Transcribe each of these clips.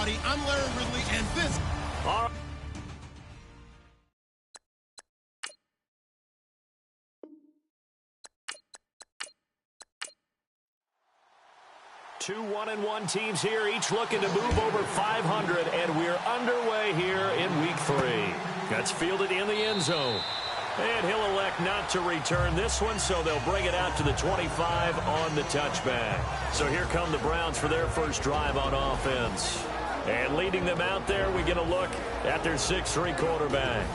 howdy. I'm Larry Ridley, and this... All right. Two 1-1 teams here, each looking to move over 500, and we're underway here in week 3. That's fielded in the end zone. And he'll elect not to return this one, so they'll bring it out to the 25 on the touchback. So here come the Browns for their first drive on offense. And leading them out there, we get a look at their 6'3" quarterback.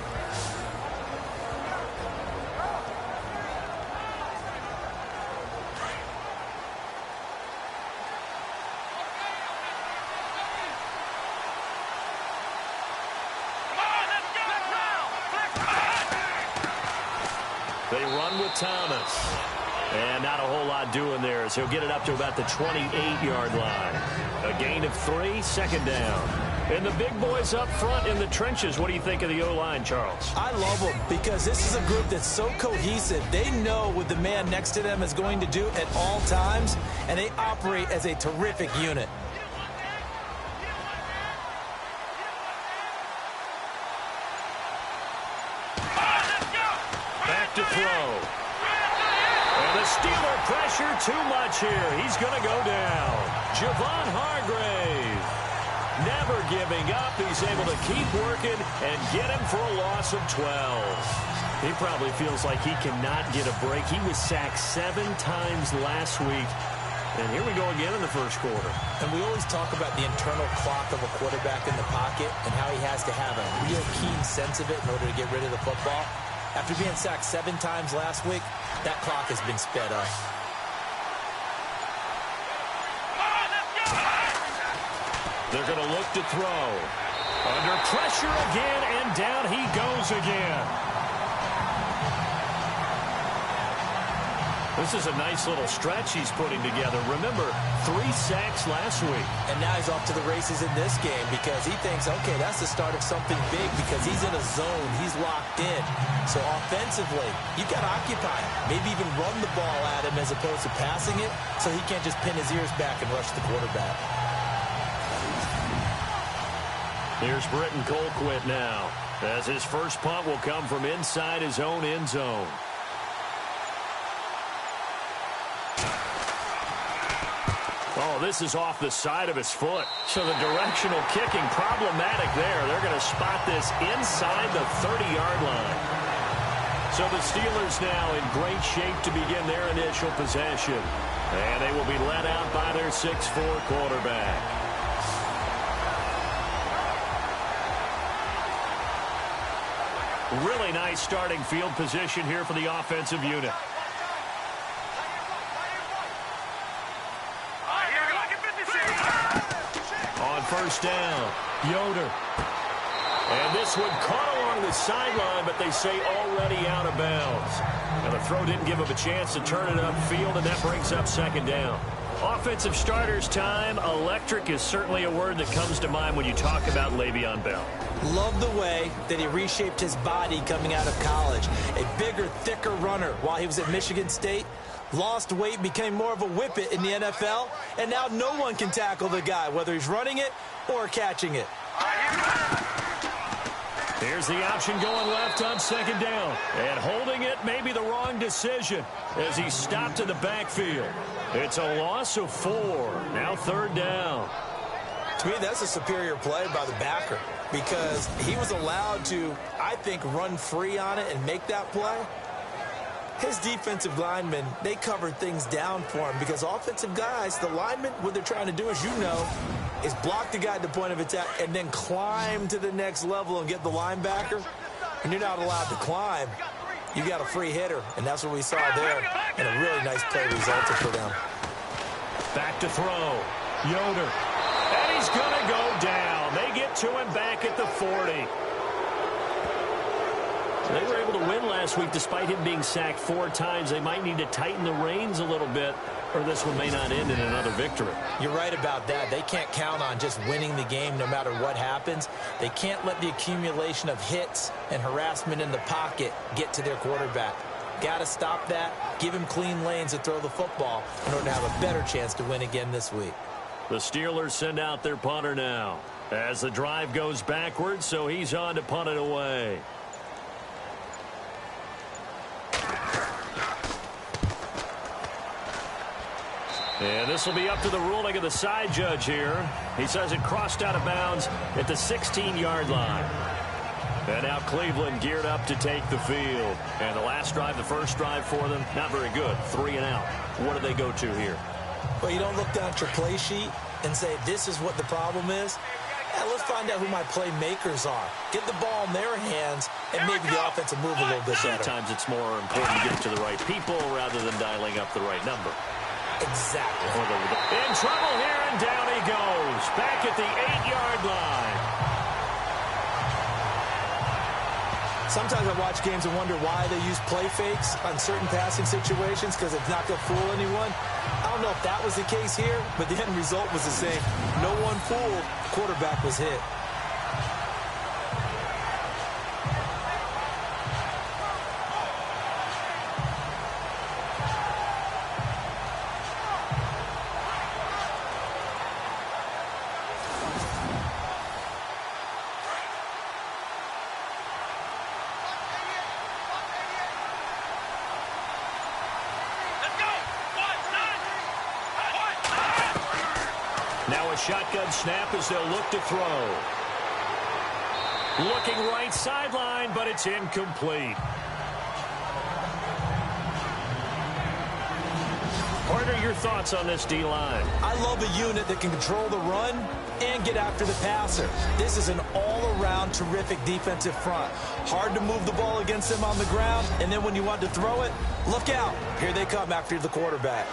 They run with Thomas. And not a whole lot doing there as he'll get it up to about the 28-yard line. A gain of 3, second down. And the big boys up front in the trenches. What do you think of the O-line, Charles? I love them because this is a group that's so cohesive. They know what the man next to them is going to do at all times, and they operate as a terrific unit. To throw. And the Steeler pressure too much here. He's going to go down. Javon Hargrave. Never giving up. He's able to keep working and get him for a loss of 12. He probably feels like he cannot get a break. He was sacked 7 times last week. And here we go again in the first quarter. And we always talk about the internal clock of a quarterback in the pocket and how he has to have a real keen sense of it in order to get rid of the football. After being sacked 7 times last week, that clock has been sped up. They're going to look to throw. Under pressure again, and down he goes again. This is a nice little stretch he's putting together. Remember, 3 sacks last week. And now he's off to the races in this game because he thinks, okay, that's the start of something big because he's in a zone. He's locked in. So offensively, you've got to occupy him. Maybe even run the ball at him as opposed to passing it so he can't just pin his ears back and rush the quarterback. Here's Britton Colquitt now, as his first punt will come from inside his own end zone. Oh, this is off the side of his foot. So the directional kicking problematic there. They're going to spot this inside the 30-yard line. So the Steelers now in great shape to begin their initial possession. And they will be led out by their 6'4" quarterback. Really nice starting field position here for the offensive unit. On first down, Yoder. And this one caught along the sideline, but they say already out of bounds. And the throw didn't give him a chance to turn it upfield, and that brings up second down. Offensive starters time. Electric is certainly a word that comes to mind when you talk about Le'Veon Bell. Love the way that he reshaped his body coming out of college. A bigger, thicker runner while he was at Michigan State. Lost weight, became more of a whippet in the NFL, and now no one can tackle the guy, whether he's running it or catching it. Here's the option going left on second down. And holding it may be the wrong decision as he stopped in the backfield. It's a loss of 4. Now third down. To me, that's a superior play by the backer because he was allowed to, I think, run free on it and make that play. His defensive linemen, they covered things down for him because offensive guys, the linemen, what they're trying to do, as you know, is block the guy at the point of attack and then climb to the next level and get the linebacker. And you're not allowed to climb. You got a free hitter, and that's what we saw there. And a really nice play resulted for them. Back to throw. Yoder. And he's going to go down. They get to him back at the 40. They were able to win last week despite him being sacked 4 times. They might need to tighten the reins a little bit, or this one may not end in another victory. You're right about that. They can't count on just winning the game no matter what happens. They can't let the accumulation of hits and harassment in the pocket get to their quarterback. Got to stop that, give him clean lanes to throw the football in order to have a better chance to win again this week. The Steelers send out their punter now. As the drive goes backwards, so he's on to punt it away. And this will be up to the ruling of the side judge here. He says it crossed out of bounds at the 16-yard line. And now Cleveland geared up to take the field. And the last drive, the first drive for them, not very good. 3 and out. What do they go to here? Well, you don't look down at your play sheet and say, this is what the problem is. Yeah, let's find out who my playmakers are. Get the ball in their hands, and maybe the offense will move a little bit better. Sometimes it's more important to get it to the right people rather than dialing up the right number. Exactly. In trouble here, and down he goes. Back at the 8-yard line. Sometimes I watch games and wonder why they use play fakes on certain passing situations because it's not going to fool anyone. I don't know if that was the case here, but the end result was the same. No one fooled. The quarterback was hit. Now a shotgun snap as they'll look to throw. Looking right sideline, but it's incomplete. Carter, your thoughts on this D-line? I love a unit that can control the run and get after the passer. This is an all-around terrific defensive front. Hard to move the ball against them on the ground, and then when you want to throw it, look out. Here they come after the quarterback.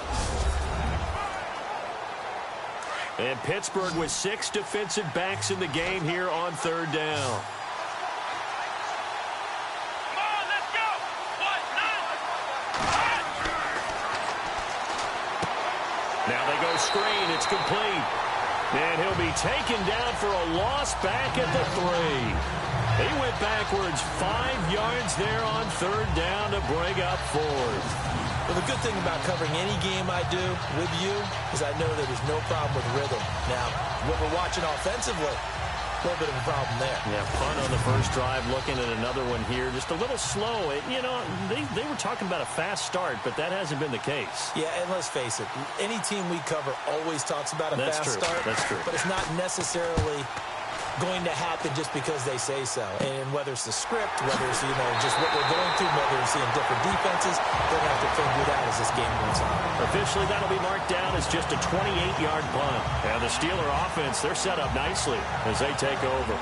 And Pittsburgh with 6 defensive backs in the game here on 3rd down. Come on, let's go. Now they go screen. It's complete. And he'll be taken down for a loss back at the 3. He went backwards 5 yards there on 3rd down to bring up 4th. Well, the good thing about covering any game I do with you is I know that there's no problem with rhythm. Now, what we're watching offensively, a little bit of a problem there. Yeah, punt on the first drive, looking at another one here. Just a little slow. You know, they were talking about a fast start, but that hasn't been the case. Yeah, and let's face it, any team we cover always talks about a fast start. That's true. But it's not necessarily going to happen just because they say so. And whether it's the script, whether it's, just what we're going through, whether it's seeing different defenses, they're going to have to figure that as this game goes on. Officially, that'll be marked down as just a 28-yard punt. And the Steeler offense, they're set up nicely as they take over.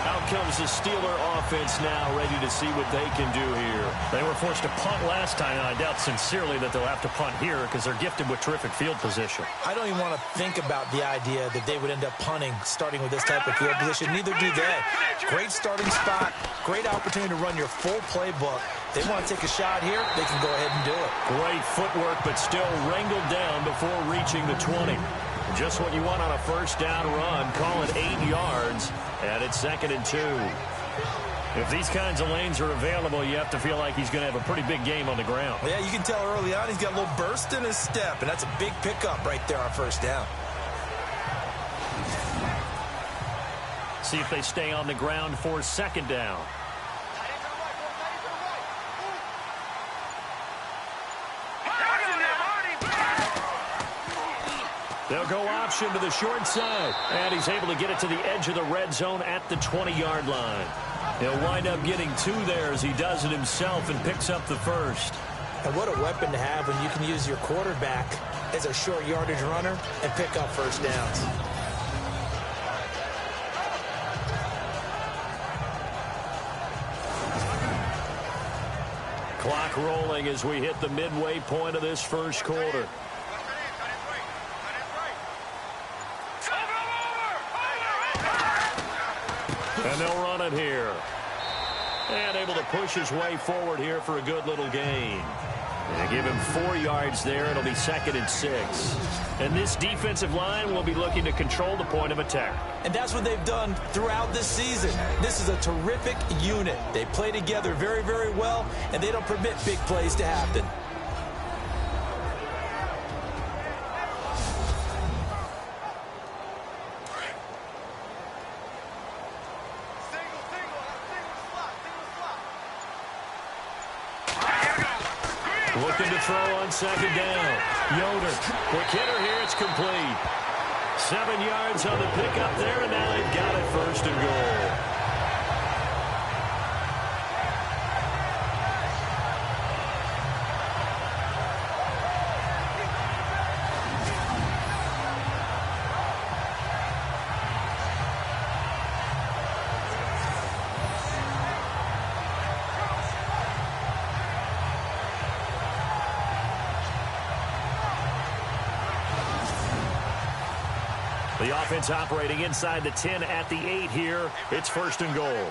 Out comes the Steeler offense now, ready to see what they can do here. They were forced to punt last time, and I doubt sincerely that they'll have to punt here because they're gifted with terrific field position. I don't even want to think about the idea that they would end up punting starting with this type of field position. Neither do they. Great starting spot, great opportunity to run your full playbook. They want to take a shot here, they can go ahead and do it. Great footwork, but still wrangled down before reaching the 20. Just what you want on a first down run. Call it 8 yards, and it's 2nd and 2. If these kinds of lanes are available, you have to feel like he's going to have a pretty big game on the ground. Yeah, you can tell early on he's got a little burst in his step, and that's a big pickup right there on first down. See if they stay on the ground for 2nd down. They'll go option to the short side. And he's able to get it to the edge of the red zone at the 20-yard line. He'll wind up getting 2 there as he does it himself and picks up the first. And what a weapon to have when you can use your quarterback as a short yardage runner and pick up first downs. Clock rolling as we hit the midway point of this first quarter. And they'll run it here. And able to push his way forward here for a good little gain. And give him 4 yards there. It'll be 2nd and 6. And this defensive line will be looking to control the point of attack. And that's what they've done throughout this season. This is a terrific unit. They play together very, very well, and they don't permit big plays to happen. looking to throw on second down. Yoder, quick hitter here, it's complete. 7 yards on the pickup there, and now they've got it first and goal. The offense operating inside the 10 at the 8 here. It's first and goal.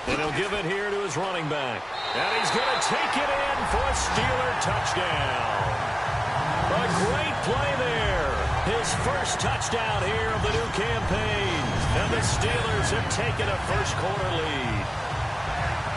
And he'll give it here to his running back. And he's going to take it in for a Steeler touchdown. A great play there. His first touchdown here of the new campaign. And the Steelers have taken a first quarter lead.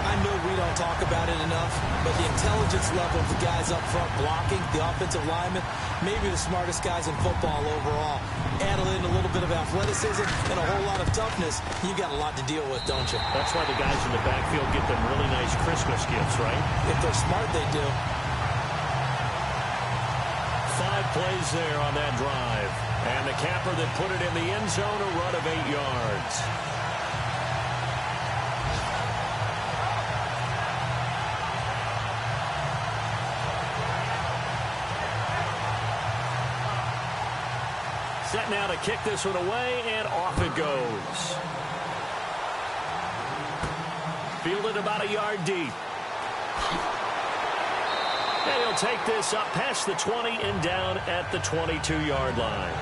I know we don't talk about it enough, but the intelligence level of the guys up front blocking, the offensive linemen, maybe the smartest guys in football overall. Add in a little bit of athleticism and a whole lot of toughness, you got a lot to deal with, don't you? That's why the guys in the backfield get them really nice Christmas gifts, right? If they're smart, they do. 5 plays there on that drive. And the capper that put it in the end zone, a run of 8 yards. Set now to kick this one away, and off it goes. Fielded about a yard deep. And he'll take this up past the 20 and down at the 22-yard line.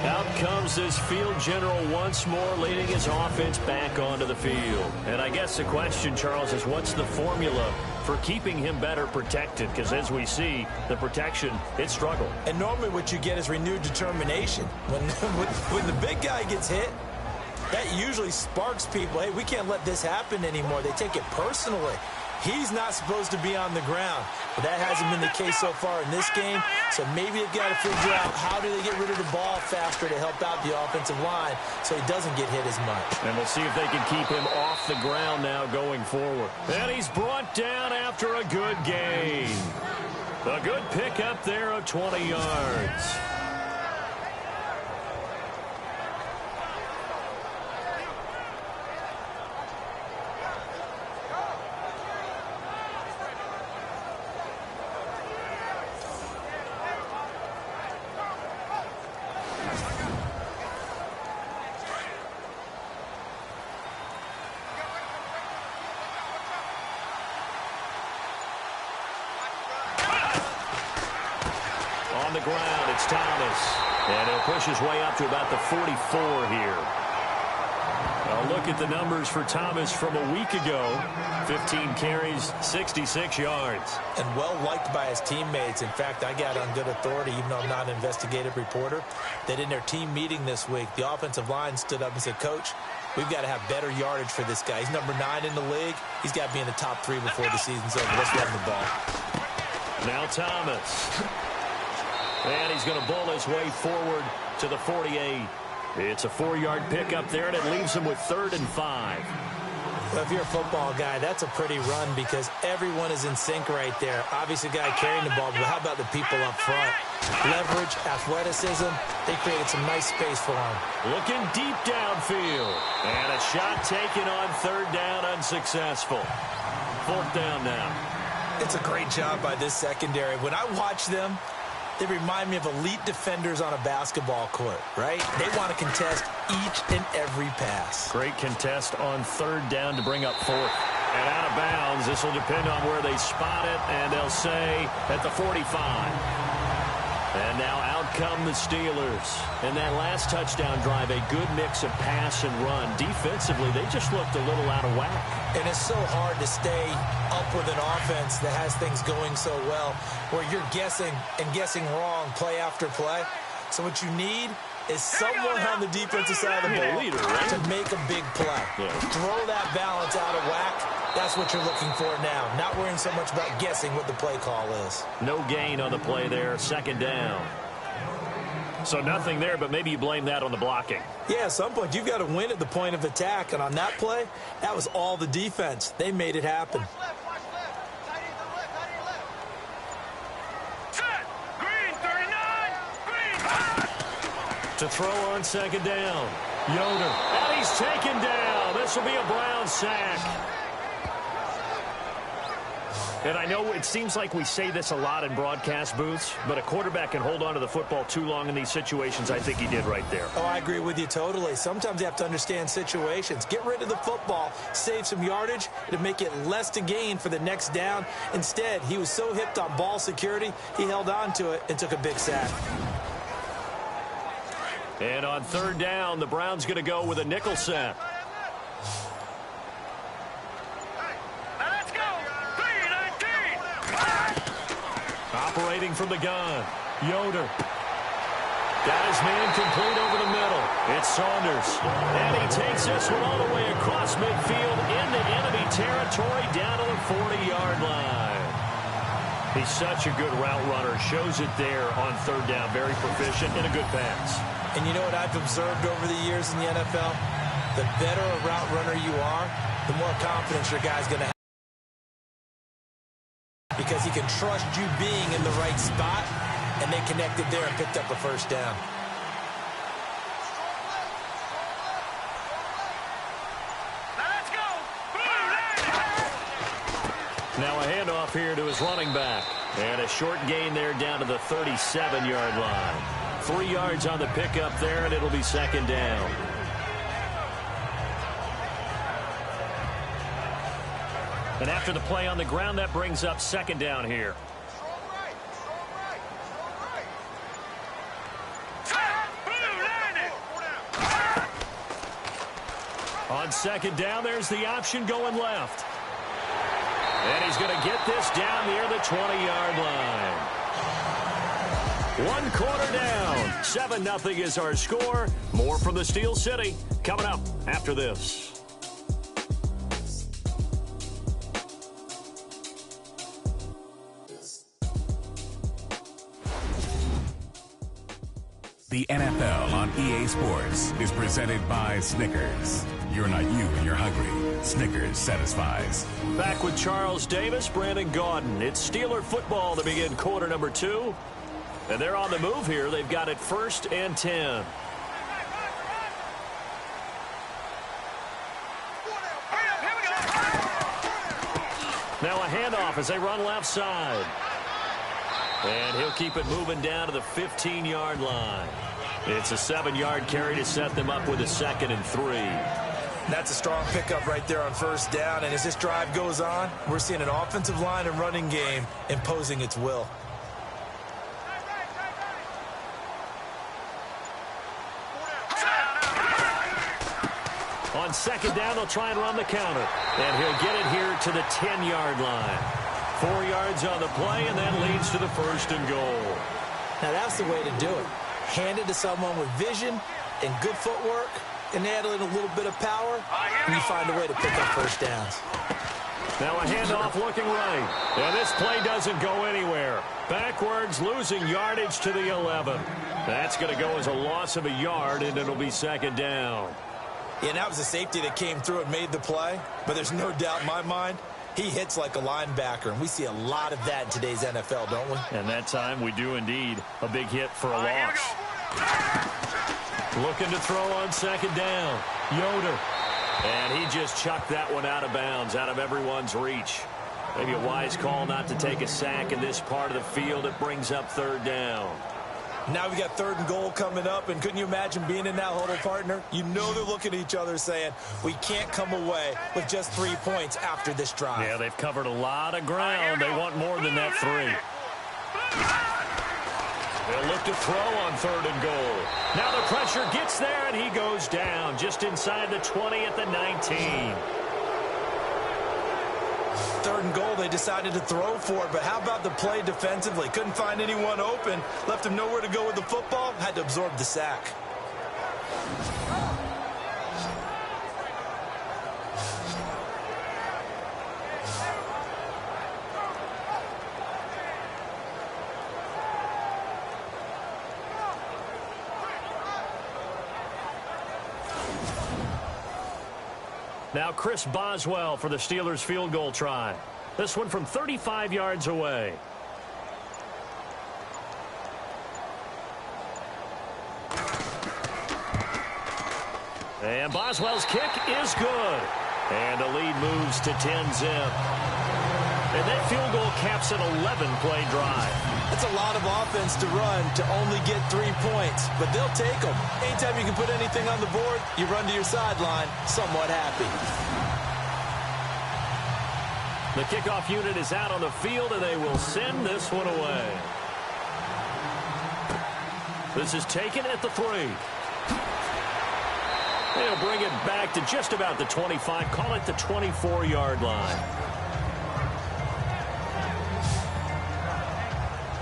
Out comes this field general once more, leading his offense back onto the field. And I guess the question, Charles, is what's the formula for keeping him better protected? Because as we see, the protection, it struggled. And normally what you get is renewed determination. When the big guy gets hit, that usually sparks people. Hey, we can't let this happen anymore. They take it personally. He's not supposed to be on the ground. But that hasn't been the case so far in this game. So maybe they've got to figure out how do they get rid of the ball faster to help out the offensive line so he doesn't get hit as much. And we'll see if they can keep him off the ground now going forward. And he's brought down after a good gain. A good pickup there of 20 yards. On the ground, it's Thomas. And he'll push his way up to about the 44 here. A look at the numbers for Thomas from a week ago. 15 carries, 66 yards. And well-liked by his teammates. In fact, I got on good authority, even though I'm not an investigative reporter, that in their team meeting this week, the offensive line stood up and said, Coach, we've got to have better yardage for this guy. He's number 9 in the league. He's got to be in the top 3 before the season's over. Let's run the ball. Now Thomas. And he's going to bull his way forward to the 48. It's a 4-yard pickup there, and it leaves him with 3rd and 5. Well, if you're a football guy, that's a pretty run because everyone is in sync right there. Obviously, the guy carrying the ball, but how about the people up front? Leverage, athleticism, they created some nice space for him. Looking deep downfield. And a shot taken on 3rd down, unsuccessful. 4th down now. It's a great job by this secondary. When I watch them, they remind me of elite defenders on a basketball court, right? They want to contest each and every pass. Great contest on 3rd down to bring up 4th. And out of bounds, this will depend on where they spot it, and they'll say at the 45. And now out come the Steelers. In that last touchdown drive, a good mix of pass and run. Defensively, they just looked a little out of whack. And it's so hard to stay up with an offense that has things going so well, where you're guessing and guessing wrong play after play. So what you need is someone on the defensive side of the ball to make a big play. Throw that balance out of whack. That's what you're looking for now. Not worrying so much about guessing what the play call is. No gain on the play there. 2nd down. So nothing there, but maybe you blame that on the blocking. Yeah, at some point, you've got to win at the point of attack. And on that play, that was all the defense. They made it happen. Set. Green 39. Green. To throw on second down. Yoder. And he's taken down. This will be a Brown sack. And I know it seems like we say this a lot in broadcast booths, but a quarterback can hold on to the football too long in these situations. I think he did right there. Oh, I agree with you totally. Sometimes you have to understand situations. Get rid of the football, save some yardage to make it less to gain for the next down. Instead, he was so hipped on ball security, he held on to it and took a big sack. And on third down, the Browns going to go with a nickel set. Operating from the gun. Yoder. Got his man complete over the middle. It's Saunders. And he takes this one all the way across midfield into enemy territory down to the 40-yard line. He's such a good route runner. Shows it there on third down. Very proficient and a good pass. And you know what I've observed over the years in the NFL? The better a route runner you are, the more confidence your guy's going to have. Because he can trust you being in the right spot, and they connected there and picked up a first down. Let's go. Now a handoff here to his running back. And a short gain there down to the 37-yard line. 3 yards on the pickup there, and it'll be second down. And after the play on the ground, that brings up second down here. On second down, there's the option going left. And he's going to get this down near the 20-yard line. 1 quarter down. 7-0 is our score. More from the Steel City coming up after this. The NFL on EA Sports is presented by Snickers. You're not you when you're hungry. Snickers satisfies. Back with Charles Davis, Brandon Gaudin. It's Steeler football to begin quarter number 2. And they're on the move here. They've got it 1st and 10. Now a handoff as they run left side. And he'll keep it moving down to the 15-yard line. It's a 7-yard carry to set them up with a 2nd and 3. That's a strong pickup right there on first down. And as this drive goes on, we're seeing an offensive line and running game imposing its will. On second down, they'll try and run the counter. And he'll get it here to the 10-yard line. 4 yards on the play, and that leads to the 1st and goal. Now that's the way to do it. Hand it to someone with vision and good footwork, and add in a little bit of power, and you find a way to pick up first downs. Now a handoff looking right. And this play doesn't go anywhere. Backwards, losing yardage to the 11. That's going to go as a loss of a yard, and it'll be second down. Yeah, and that was a safety that came through and made the play, but there's no doubt in my mind, he hits like a linebacker, and we see a lot of that in today's NFL, don't we? And that time we do indeed. A big hit for a loss. Looking to throw on second down. Yoder. And he just chucked that one out of bounds, out of everyone's reach. Maybe a wise call not to take a sack in this part of the field. It brings up third down. Now we got 3rd and goal coming up, and couldn't you imagine being in that huddle, partner? You know they're looking at each other saying, we can't come away with just 3 points after this drive. Yeah, they've covered a lot of ground. They want more than that 3. They'll look to throw on 3rd and goal. Now the pressure gets there, and he goes down just inside the 20 at the 19. 3rd and goal, they decided to throw for it, but how about the play defensively? Couldn't find anyone open, left him nowhere to go with the football, had to absorb the sack. Now Chris Boswell for the Steelers field goal try. This one from 35 yards away. And Boswell's kick is good. And the lead moves to 10-zip. And that field goal caps an 11-play drive. That's a lot of offense to run to only get 3 points, but they'll take them. Anytime you can put anything on the board, you run to your sideline somewhat happy. The kickoff unit is out on the field, and they will send this one away. This is taken at the 3. They'll bring it back to just about the 25, call it the 24-yard line.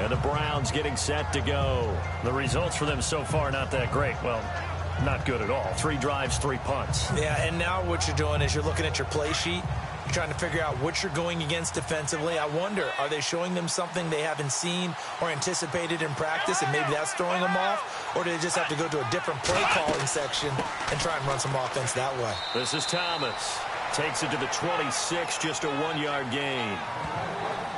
And the Browns getting set to go. The results for them so far not that great. Well, not good at all. 3 drives, 3 punts. Yeah, and now what you're doing is you're looking at your play sheet. You're trying to figure out what you're going against defensively. I wonder, are they showing them something they haven't seen or anticipated in practice, and maybe that's throwing them off? Or do they just have to go to a different play calling section and try and run some offense that way? This is Thomas. Takes it to the 26, just a 1-yard gain.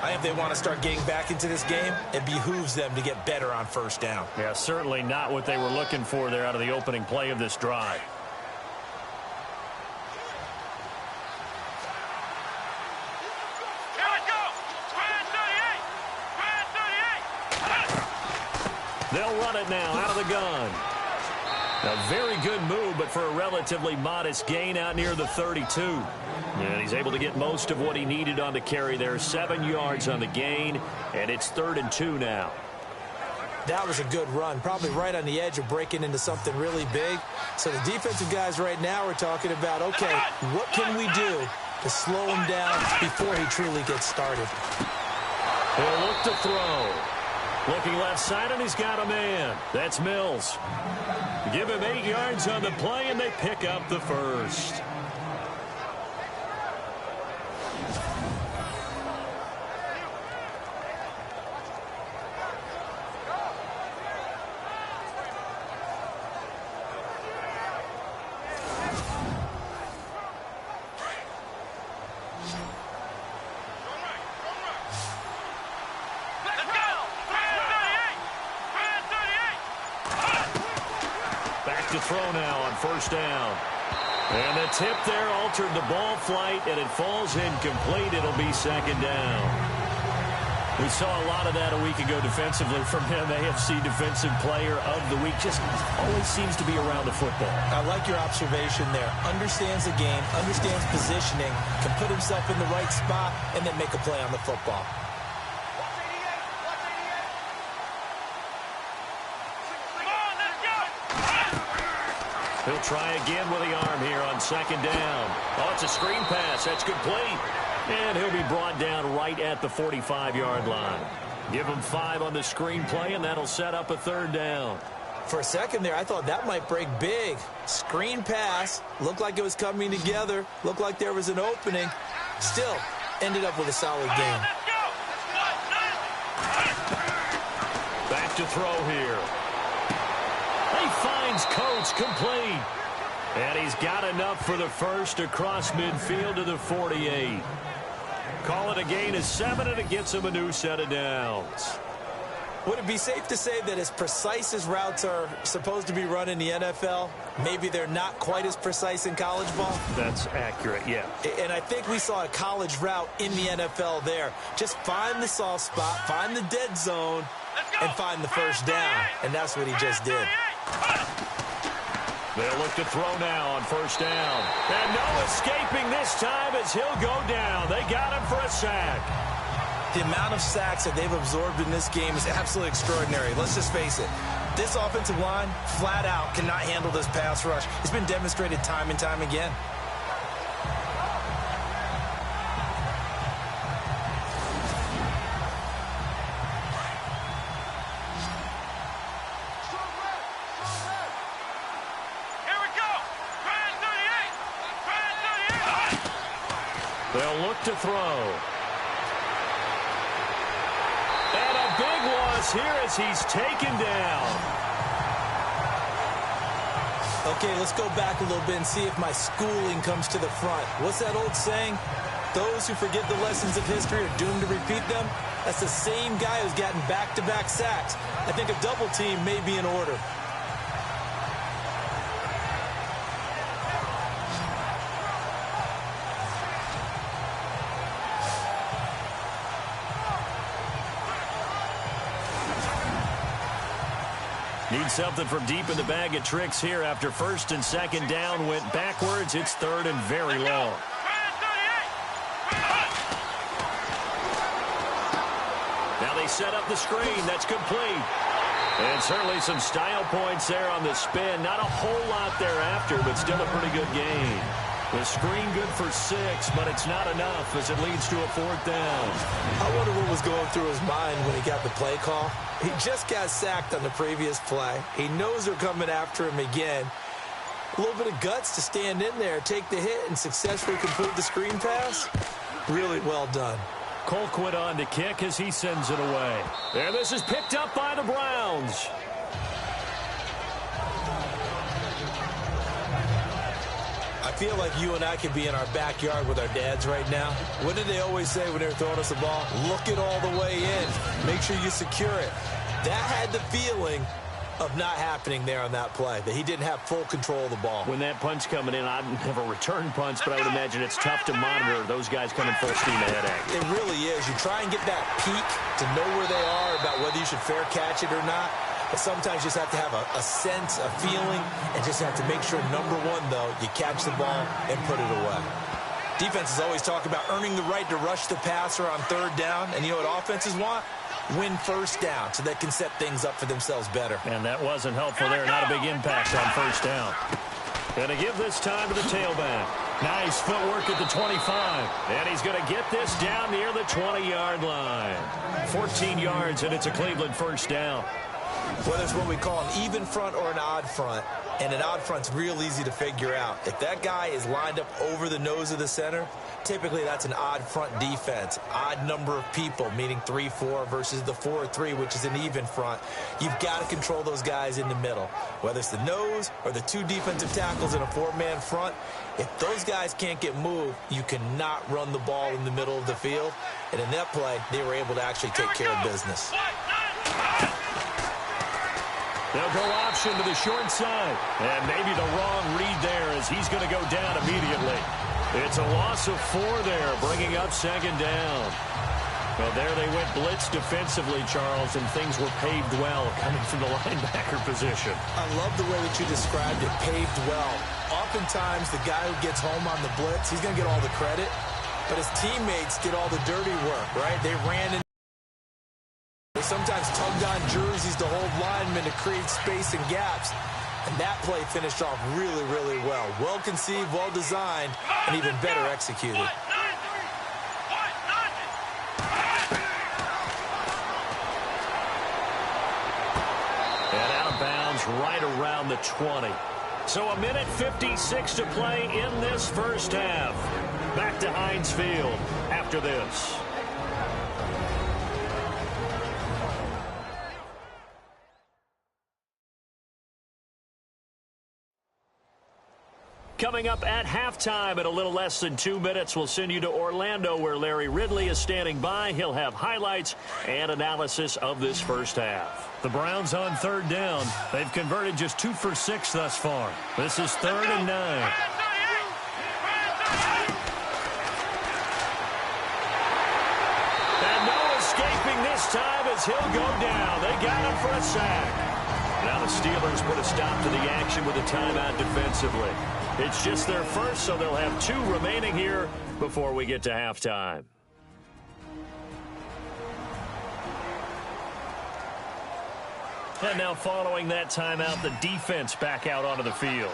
If they want to start getting back into this game, it behooves them to get better on first down. Yeah, certainly not what they were looking for there out of the opening play of this drive. Here we go. Square 38. They'll run it now out of the gun. A very good move, but for a relatively modest gain out near the 32. And he's able to get most of what he needed on the carry there. 7 yards on the gain, and it's 3rd and 2 now. That was a good run, probably right on the edge of breaking into something really big. So the defensive guys right now are talking about, okay, what can we do to slow him down before he truly gets started? He'll look to throw. Looking left side, and he's got a man. That's Mills. Give him 8 yards on the play, and they pick up the first. To throw now on first down. And the tip there altered the ball flight, and it falls incomplete. It'll be 2nd down. We saw a lot of that a week ago defensively from him. AFC Defensive Player of the Week. Just always seems to be around the football. I like your observation there. Understands the game, understands positioning, can put himself in the right spot, and then make a play on the football. He'll try again with the arm here on 2nd down. Oh, it's a screen pass. That's complete. And he'll be brought down right at the 45-yard line. Give him 5 on the screen play, and that'll set up a 3rd down. For a second there, I thought that might break big. Screen pass. Looked like it was coming together. Looked like there was an opening. Still, ended up with a solid game. Back to throw here. He finds Coates complete. And he's got enough for the first across midfield to the 48. Call it a gain of 7, and it gets him a new set of downs. Would it be safe to say that as precise as routes are supposed to be run in the NFL, maybe they're not quite as precise in college ball? That's accurate, yeah. And I think we saw a college route in the NFL there. Just find the soft spot, find the dead zone, and find the first down. And that's what he just did. They'll look to throw now on first down. And no escaping this time as he'll go down. They got him for a sack. The amount of sacks that they've absorbed in this game is absolutely extraordinary. Let's just face it. This offensive line, flat out, cannot handle this pass rush. It's been demonstrated time and time again. They'll look to throw. And a big loss here as he's taken down. Okay, let's go back a little bit and see if my schooling comes to the front. What's that old saying? Those who forget the lessons of history are doomed to repeat them. That's the same guy who's gotten back-to-back sacks. I think a double team may be in order. Need something from deep in the bag of tricks here after first and second down went backwards. It's third and very long. Now they set up the screen. That's complete. And certainly some style points there on the spin. Not a whole lot thereafter, but still a pretty good gain. The screen good for 6, but it's not enough as it leads to a fourth down. I wonder what was going through his mind when he got the play call. He just got sacked on the previous play. He knows they're coming after him again. A little bit of guts to stand in there, take the hit, and successfully complete the screen pass. Really well done. Colquitt on to kick as he sends it away. And this is picked up by the Browns. I feel like you and I could be in our backyard with our dads right now. What did they always say when they were throwing us the ball? Look it all the way in. Make sure you secure it. That had the feeling of not happening there on that play, that he didn't have full control of the ball. When that punch coming in, I'd never return punts, but I would imagine it's tough to monitor those guys coming full steam ahead at you. It really is. You try and get that peek to know where they are about whether you should fair catch it or not. But sometimes you just have to have a sense, a feeling, and just have to make sure, number one, though, you catch the ball and put it away. Defenses always talk about earning the right to rush the passer on third down. And you know what offenses want? Win first down so they can set things up for themselves better. And that wasn't helpful there. Not a big impact on first down. Going to give this time to the tailback. Nice footwork at the 25. And he's going to get this down near the 20-yard line. 14 yards, and it's a Cleveland first down. Whether it's what we call an even front or an odd front, and an odd front's real easy to figure out. If that guy is lined up over the nose of the center, typically that's an odd front defense. Odd number of people, meaning 3-4 versus the 4-3, which is an even front. You've got to control those guys in the middle. Whether it's the nose or the 2 defensive tackles in a 4-man front, if those guys can't get moved, you cannot run the ball in the middle of the field. And in that play, they were able to actually take care of business. They'll go option to the short side. And maybe the wrong read there as he's going to go down immediately. It's a loss of 4 there, bringing up second down. Well, there they went blitz defensively, Charles, and things were paved well coming from the linebacker position. I love the way that you described it, paved well. Oftentimes, the guy who gets home on the blitz, he's going to get all the credit, but his teammates did all the dirty work, right? They ran in. They sometimes tugged on jerseys to hold linemen to create space and gaps. And that play finished off really, really well. Well conceived, well designed, and even better executed. And out of bounds right around the 20. So a minute 56 to play in this first half. Back to Heinz Field after this. Coming up at halftime in a little less than 2 minutes, we'll send you to Orlando where Larry Ridley is standing by. He'll have highlights and analysis of this first half. The Browns on third down. They've converted just 2 for 6 thus far. This is 3rd and 9. And no escaping this time as he'll go down. They got him for a sack. Now the Steelers put a stop to the action with a timeout defensively. It's just their first, so they'll have 2 remaining here before we get to halftime. And now following that timeout, the defense back out onto the field.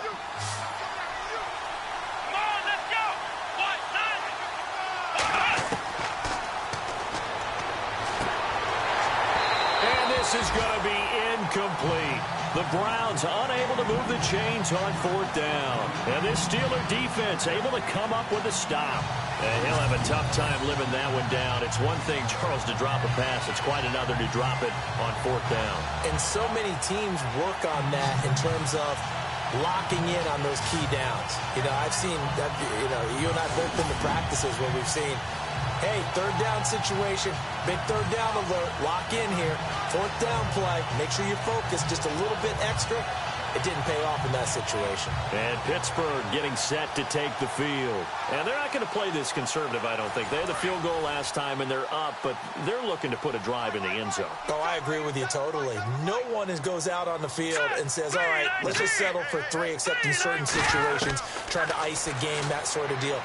And this is going to be incomplete. The Browns unable to move the chains on 4th down. And this Steeler defense able to come up with a stop. And he'll have a tough time living that one down. It's one thing, Charles, to drop a pass. It's quite another to drop it on 4th down. And so many teams work on that in terms of locking in on those key downs. I've seen that, you and I both been to practices where we've seen, hey, third down situation, big third down alert, lock in here, fourth down play, make sure you focus just a little bit extra. It didn't pay off in that situation. And Pittsburgh getting set to take the field. And they're not going to play this conservative, I don't think. They had the field goal last time, and they're up, but they're looking to put a drive in the end zone. Oh, I agree with you totally. No one goes out on the field and says, all right, let's just settle for 3, except in certain situations, trying to ice a game, that sort of deal.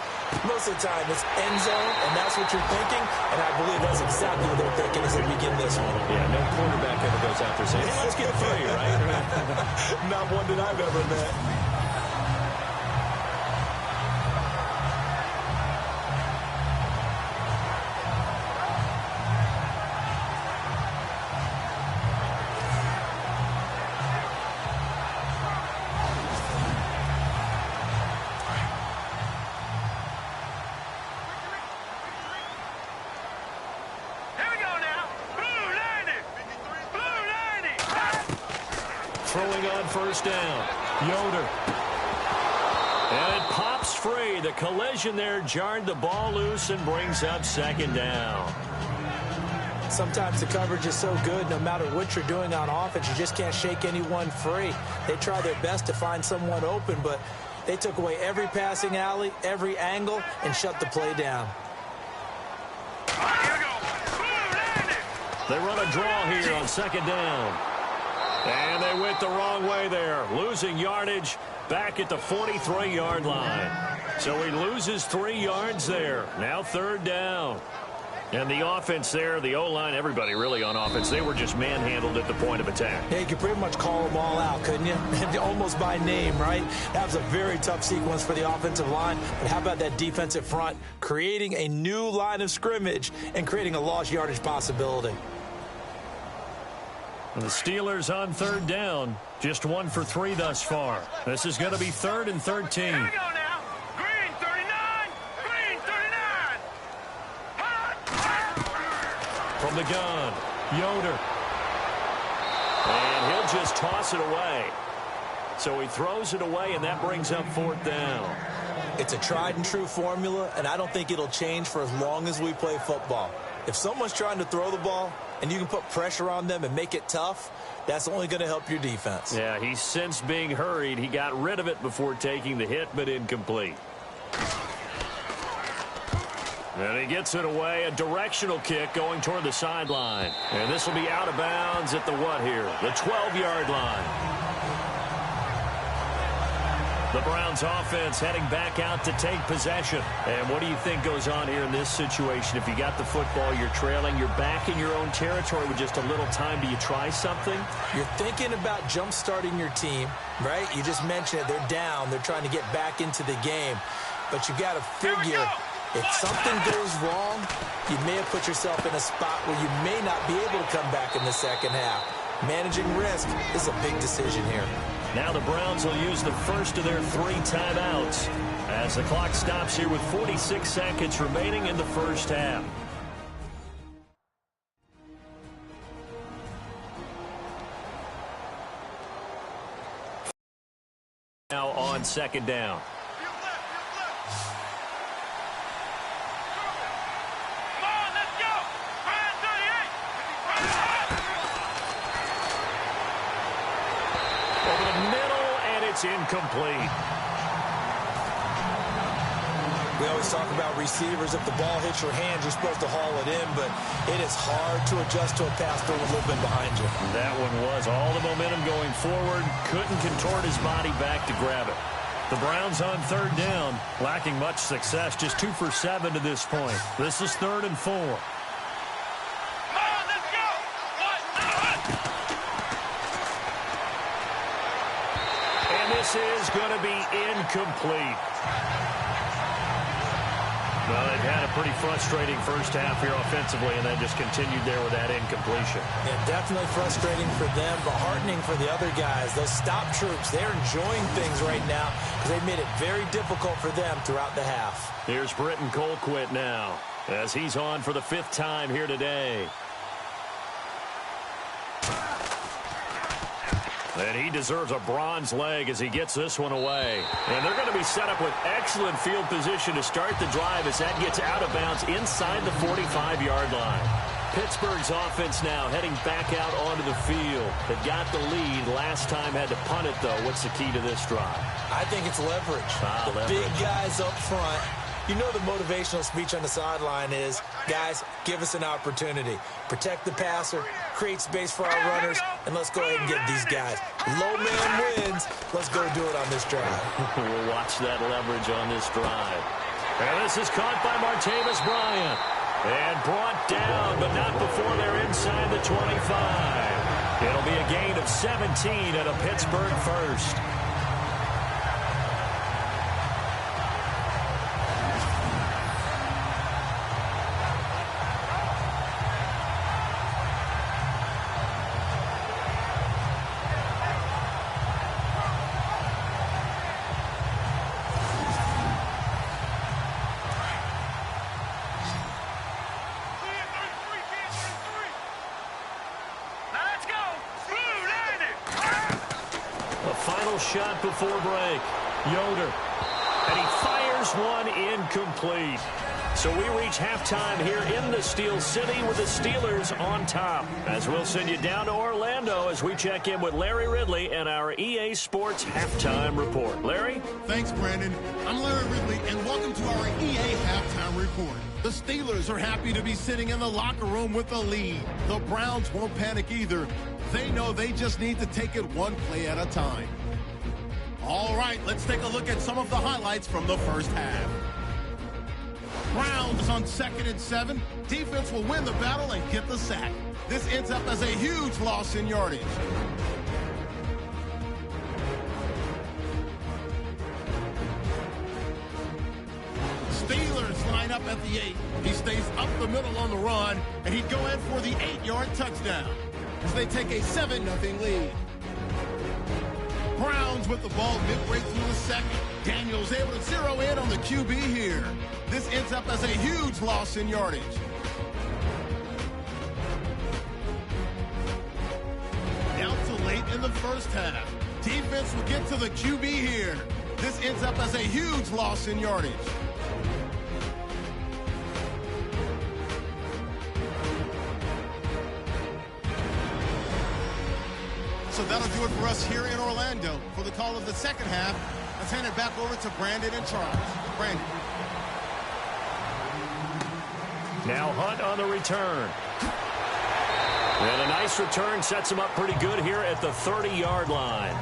Most of the time, it's end zone, and that's what you're thinking, and I believe that's exactly what they're thinking as they begin this one. Yeah, no quarterback ever goes out there saying, hey, let's get 3, right? Not one that I've ever met. Throwing on first down. Yoder. And it pops free. The collision there jarred the ball loose and brings up second down. Sometimes the coverage is so good, no matter what you're doing on offense, you just can't shake anyone free. They try their best to find someone open, but they took away every passing alley, every angle, and shut the play down. They run a draw here on second down. And they went the wrong way there, losing yardage back at the 43-yard line. So he loses 3 yards there. Now third down. And the offense there, the O-line, everybody really on offense, they were just manhandled at the point of attack. Yeah, you could pretty much call them all out, couldn't you? Almost by name, right? That was a very tough sequence for the offensive line. But how about that defensive front creating a new line of scrimmage and creating a lost yardage possibility? The Steelers on third down, just 1 for 3 thus far. This is going to be 3rd and 13. Here we go now. Green 39. Green 39. From the gun, Yoder. And he'll just toss it away. So he throws it away, and that brings up 4th down. It's a tried and true formula, and I don't think it'll change for as long as we play football. If someone's trying to throw the ball and you can put pressure on them and make it tough, that's only going to help your defense. Yeah, he's since being hurried. He got rid of it before taking the hit, but incomplete. And he gets it away, a directional kick going toward the sideline. And this will be out of bounds at the what here? The 12-yard line. The Browns offense heading back out to take possession. And what do you think goes on here in this situation? If you got the football, you're trailing, you're back in your own territory with just a little time. Do you try something? You're thinking about jump-starting your team, right? You just mentioned it. They're down. They're trying to get back into the game. But you got to figure, if something goes wrong, you may have put yourself in a spot where you may not be able to come back in the second half. Managing risk is a big decision here. Now the Browns will use the first of their 3 timeouts as the clock stops here with 46 seconds remaining in the first half. Now on second down. Incomplete. We always talk about receivers. If the ball hits your hands, you're supposed to haul it in, but it is hard to adjust to a pass throw with a little bit behind you. That one was all the momentum going forward. Couldn't contort his body back to grab it. The Browns on third down, lacking much success, just 2 for 7 to this point. This is 3rd and 4. This is going to be incomplete. Well, they've had a pretty frustrating first half here offensively, and then just continued there with that incompletion. Yeah, definitely frustrating for them, but heartening for the other guys. Those stop troops, they're enjoying things right now because they've made it very difficult for them throughout the half. Here's Britton Colquitt now as he's on for the 5th time here today. And he deserves a bronze leg as he gets this one away. And they're going to be set up with excellent field position to start the drive as that gets out of bounds inside the 45-yard line. Pittsburgh's offense now heading back out onto the field. They got the lead last time, had to punt it, though. What's the key to this drive? I think it's leverage. Leverage. Big guys up front. You know the motivational speech on the sideline is, guys, give us an opportunity. Protect the passer, create space for our runners, and let's go ahead and get these guys. Low man wins. Let's go do it on this drive. We'll watch that leverage on this drive. And this is caught by Martavis Bryant. And brought down, but not before they're inside the 25. It'll be a gain of 17 and a Pittsburgh first. Shot before break. Yoder. And he fires one incomplete. So we reach halftime here in the Steel City with the Steelers on top. As we'll send you down to Orlando as we check in with Larry Ridley and our EA Sports Halftime Report. Larry? Thanks, Brandon. I'm Larry Ridley, and welcome to our EA Halftime Report. The Steelers are happy to be sitting in the locker room with the lead. The Browns won't panic either. They know they just need to take it one play at a time. All right, let's take a look at some of the highlights from the first half. Browns on 2nd and 7. Defense will win the battle and get the sack. This ends up as a huge loss in yardage. Steelers line up at the 8. He stays up the middle on the run, and he'd go in for the 8-yard touchdown as they take a 7-0 lead. Browns with the ball midway through the second. Daniels able to zero in on the QB here. This ends up as a huge loss in yardage. Down to late in the first half. Defense will get to the QB here. This ends up as a huge loss in yardage. So that'll do it for us here in Orlando. For the call of the second half, let's hand it back over to Brandon and Charles. Brandon. Now Hunt on the return. And a nice return sets him up pretty good here at the 30-yard line.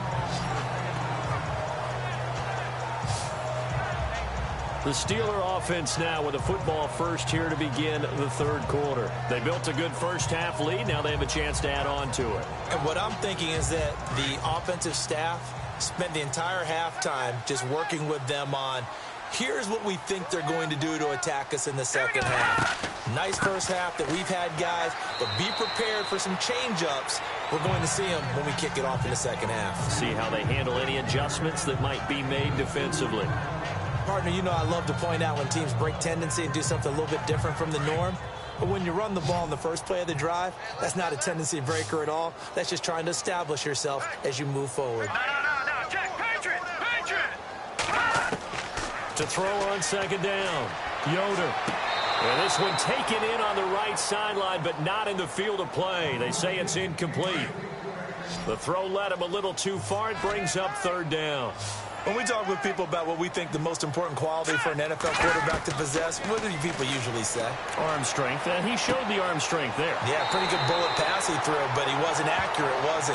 The Steeler offense now with a football first here to begin the third quarter. They built a good first half lead. Now they have a chance to add on to it. And what I'm thinking is that the offensive staff spent the entire halftime just working with them on, here's what we think they're going to do to attack us in the second half. Nice first half that we've had, guys, but be prepared for some change-ups. We're going to see them when we kick it off in the second half. See how they handle any adjustments that might be made defensively. Partner, you know I love to point out when teams break tendency and do something a little bit different from the norm. But when you run the ball in the first play of the drive, that's not a tendency breaker at all. That's just trying to establish yourself as you move forward. No. Check. Patriot. To throw on second down. Yoder. And this one taken in on the right sideline, but not in the field of play. They say it's incomplete. The throw led him a little too far. It brings up third down. When we talk with people about what we think the most important quality for an NFL quarterback to possess, what do people usually say? Arm strength, and he showed the arm strength there. Yeah, pretty good bullet pass he threw, but he wasn't accurate, was he?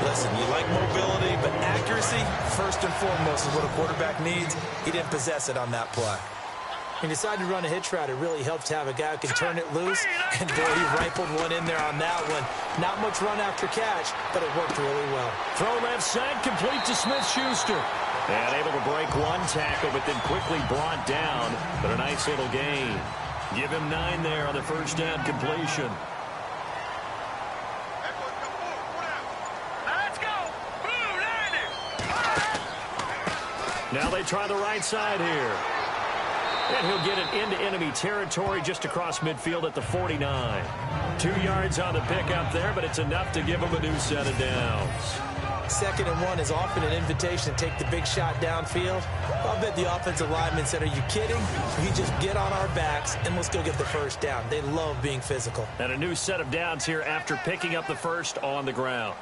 Listen, you like mobility, but accuracy, first and foremost, is what a quarterback needs. He didn't possess it on that play. He decided to run a hitch route. It really helps to have a guy who can turn it loose, and boy, he rifled one in there on that one. Not much run after catch, but it worked really well. Throw left side, complete to Smith-Schuster. And able to break one tackle, but then quickly brought down. But a nice little gain. Give him 9 there on the first down completion. Let's go. Blue 90. Now they try the right side here. And he'll get it into enemy territory just across midfield at the 49. 2 yards on the pickup there, but it's enough to give him a new set of downs. 2nd and 1 is often an invitation to take the big shot downfield. I'll bet the offensive lineman said, are you kidding? We just get on our backs and let's go get the first down. They love being physical. And a new set of downs here after picking up the first on the ground.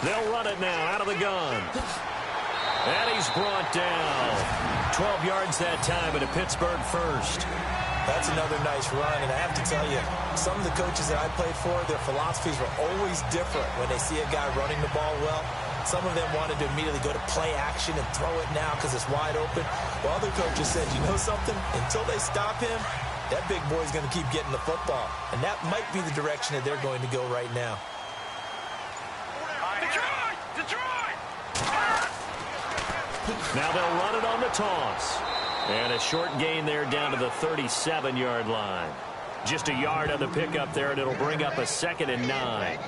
They'll run it now out of the gun. And he's brought down. 12 yards that time and a Pittsburgh first. That's another nice run, and I have to tell you, some of the coaches that I played for, their philosophies were always different when they see a guy running the ball well. Some of them wanted to immediately go to play action and throw it now because it's wide open. While other coaches said, you know something? Until they stop him, that big boy's going to keep getting the football. And that might be the direction that they're going to go right now. Detroit! Now they'll run it on the toss. And a short gain there down to the 37-yard line. Just a yard on the pickup there, and it'll bring up a 2nd and 9.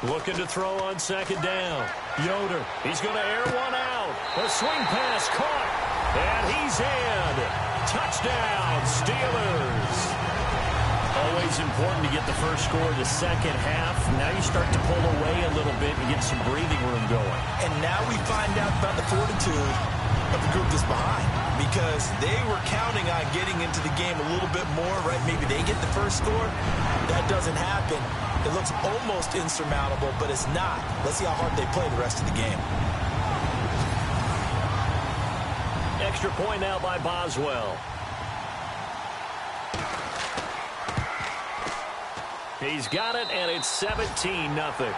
Looking to throw on 2nd down. Yoder, he's going to air one out. A swing pass caught, and he's in. Touchdown, Steelers. Always important to get the first score of the second half. Now you start to pull away a little bit and get some breathing room going. And now we find out about the fortitude of the group that's behind, because they were counting on getting into the game a little bit more, right? Maybe they get the first score. That doesn't happen. It looks almost insurmountable, but it's not. Let's see how hard they play the rest of the game. Extra point now by Boswell. He's got it, and it's 17-0.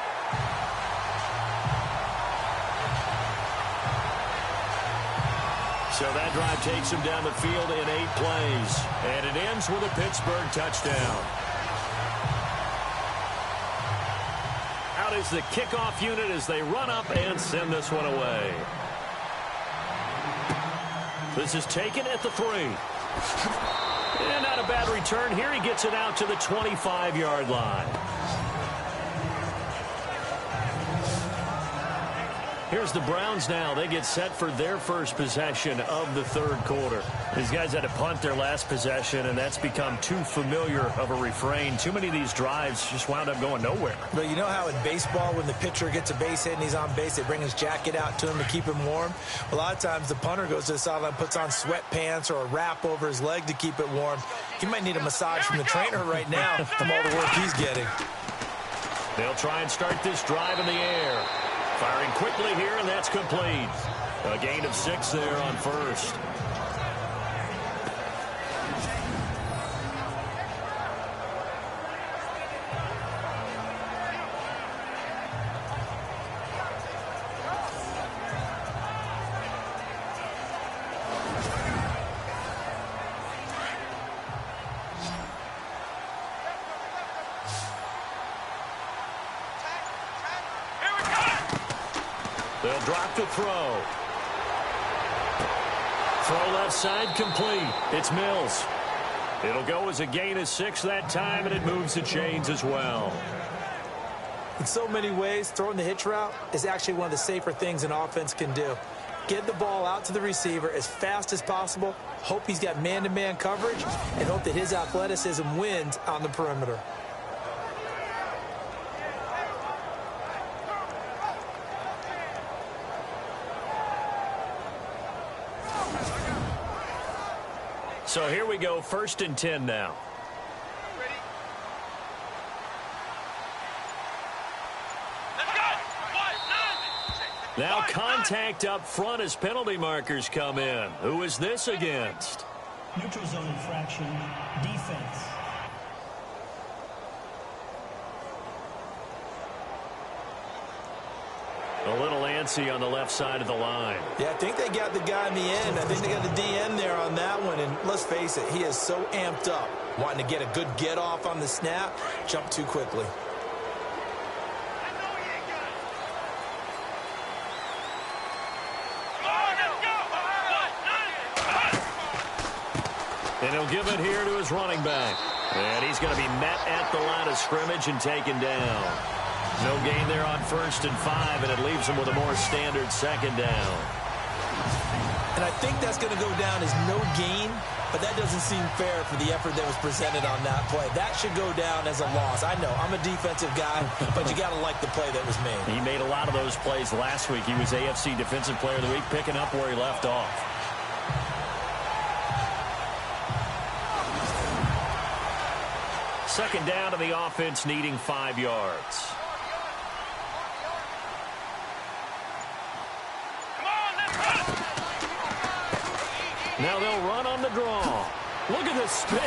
So that drive takes him down the field in 8 plays. And it ends with a Pittsburgh touchdown. Out is the kickoff unit as they run up and send this one away. This is taken at the 3. And not a bad return here. He gets it out to the 25-yard line. Here's the Browns now. They get set for their first possession of the 3rd quarter. These guys had to punt their last possession, and that's become too familiar of a refrain. Too many of these drives just wound up going nowhere. But you know how in baseball, when the pitcher gets a base hit and he's on base, they bring his jacket out to him to keep him warm? A lot of times the punter goes to the sideline, puts on sweatpants or a wrap over his leg to keep it warm. He might need a massage from the trainer right now from all the work he's getting. They'll try and start this drive in the air. Firing quickly here, and that's complete. A gain of 6 there on first. They'll drop to throw. Throw left side complete. It's Mills. It'll go as a gain of 6 that time, and it moves the chains as well. In so many ways, throwing the hitch route is actually one of the safer things an offense can do. Get the ball out to the receiver as fast as possible, hope he's got man-to-man coverage, and hope that his athleticism wins on the perimeter. So here we go, 1st and 10 now. Now contact up front as penalty markers come in. Who is this against? Neutral zone infraction, defense. A little antsy on the left side of the line. Yeah, I think they got the guy in the end. I think they got the DN there on that one. And let's face it, he is so amped up, wanting to get a good get-off on the snap, jump too quickly. And he'll give it here to his running back. And he's going to be met at the line of scrimmage and taken down. No gain there on 1st and 5, and it leaves him with a more standard 2nd down. And I think that's going to go down as no gain, but that doesn't seem fair for the effort that was presented on that play. That should go down as a loss. I know, I'm a defensive guy, but you got to like the play that was made. He made a lot of those plays last week. He was AFC Defensive Player of the Week, picking up where he left off. Second down to the offense, needing 5 yards. Now they'll run on the draw. Look at the spin.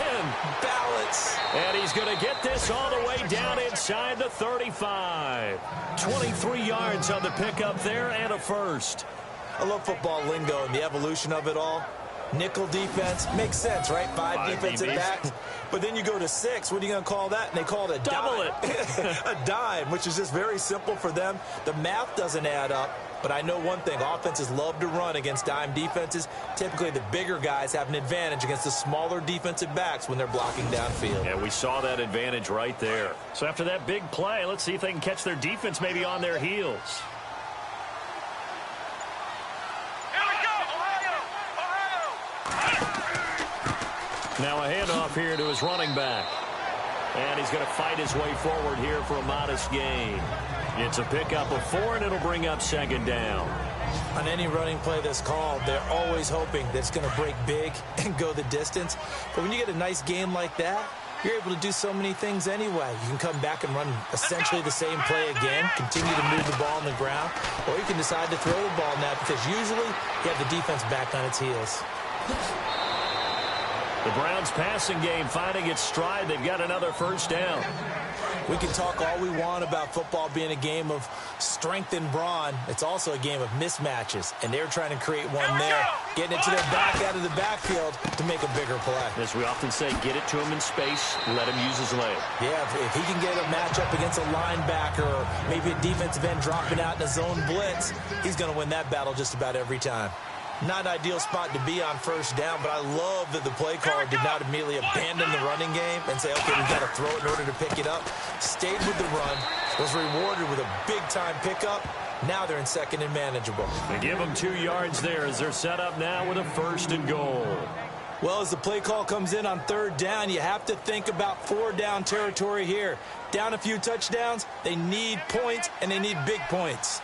Balance. And he's going to get this all the way down inside the 35. 23 yards on the pickup there and a first. I love football lingo and the evolution of it all. Nickel defense makes sense, right? Five defensive backs. But then you go to 6. What are you going to call that? And they call it a double dime. A dime, which is just very simple for them. The math doesn't add up. But I know one thing, offenses love to run against dime defenses. Typically, the bigger guys have an advantage against the smaller defensive backs when they're blocking downfield. Yeah, we saw that advantage right there. So after that big play, let's see if they can catch their defense maybe on their heels. Now a handoff here to his running back. And he's going to fight his way forward here for a modest gain. It's a pickup of 4, and it'll bring up 2nd down. On any running play that's called, they're always hoping that it's going to break big and go the distance. But when you get a nice gain like that, you're able to do so many things anyway. You can come back and run essentially the same play again, continue to move the ball on the ground, or you can decide to throw the ball now because usually you have the defense back on its heels. The Browns passing game finding its stride. They've got another 1st down. We can talk all we want about football being a game of strength and brawn. It's also a game of mismatches, and they're trying to create one there, getting it to their back out of the backfield to make a bigger play. As we often say, get it to him in space, let him use his leg. Yeah, if he can get a matchup against a linebacker or maybe a defensive end dropping out in a zone blitz, he's going to win that battle just about every time. Not an ideal spot to be on 1st down, but I love that the play caller did not immediately abandon the running game and say, okay, we've got to throw it in order to pick it up. Stayed with the run, was rewarded with a big-time pickup. Now they're in 2nd and manageable. They give them 2 yards there as they're set up now with a 1st and goal. Well, as the play call comes in on 3rd down, you have to think about 4-down territory here. Down a few touchdowns, they need points, and they need big points.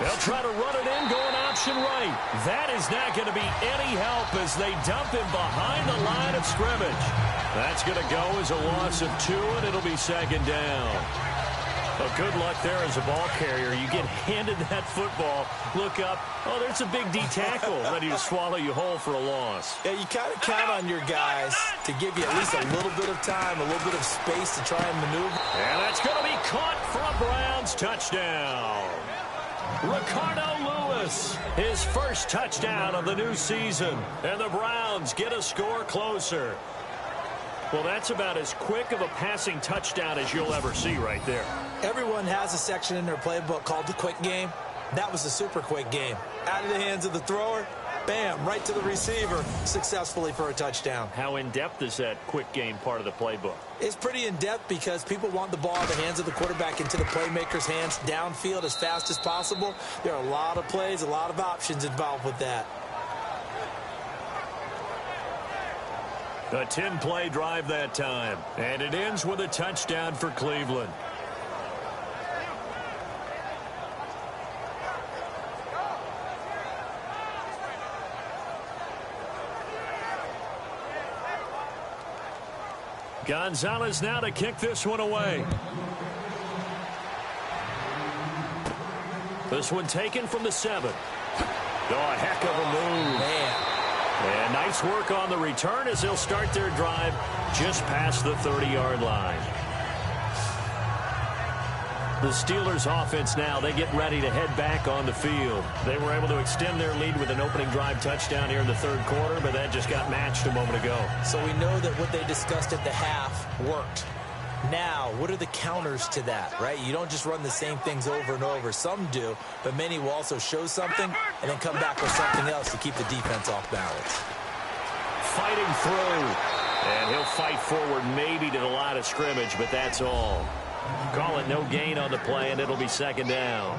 They'll try to run it in, going option right. That is not going to be any help as they dump him behind the line of scrimmage. That's going to go as a loss of 2, and it'll be 2nd down. Well, good luck there as a ball carrier. You get handed that football, look up, oh, there's a big D tackle ready to swallow you whole for a loss. Yeah, you kind of count on your guys to give you at least a little bit of time, a little bit of space to try and maneuver. And that's going to be caught for a Browns touchdown. Ricardo Lewis, his first touchdown of the new season. And the Browns get a score closer. Well, that's about as quick of a passing touchdown as you'll ever see right there. Everyone has a section in their playbook called the quick game. That was the super quick game. Out of the hands of the thrower, bam, right to the receiver, successfully for a touchdown. How in-depth is that quick game part of the playbook? It's pretty in-depth because people want the ball in the hands of the quarterback into the playmaker's hands downfield as fast as possible. There are a lot of plays, a lot of options involved with that. A 10-play drive that time, and it ends with a touchdown for Cleveland. Gonzalez now to kick this one away. This one taken from the 7. Oh, a heck of a move. Man. And nice work on the return as they'll start their drive just past the 30-yard line. The Steelers offense now, they get ready to head back on the field. They were able to extend their lead with an opening drive touchdown here in the 3rd quarter, but that just got matched a moment ago. So we know that what they discussed at the half worked. Now, what are the counters to that, right? You don't just run the same things over and over. Some do, but many will also show something and then come back with something else to keep the defense off balance. fighting through. And he'll fight forward maybe to the line of scrimmage, but that's all. Call it no gain on the play, and it'll be second down.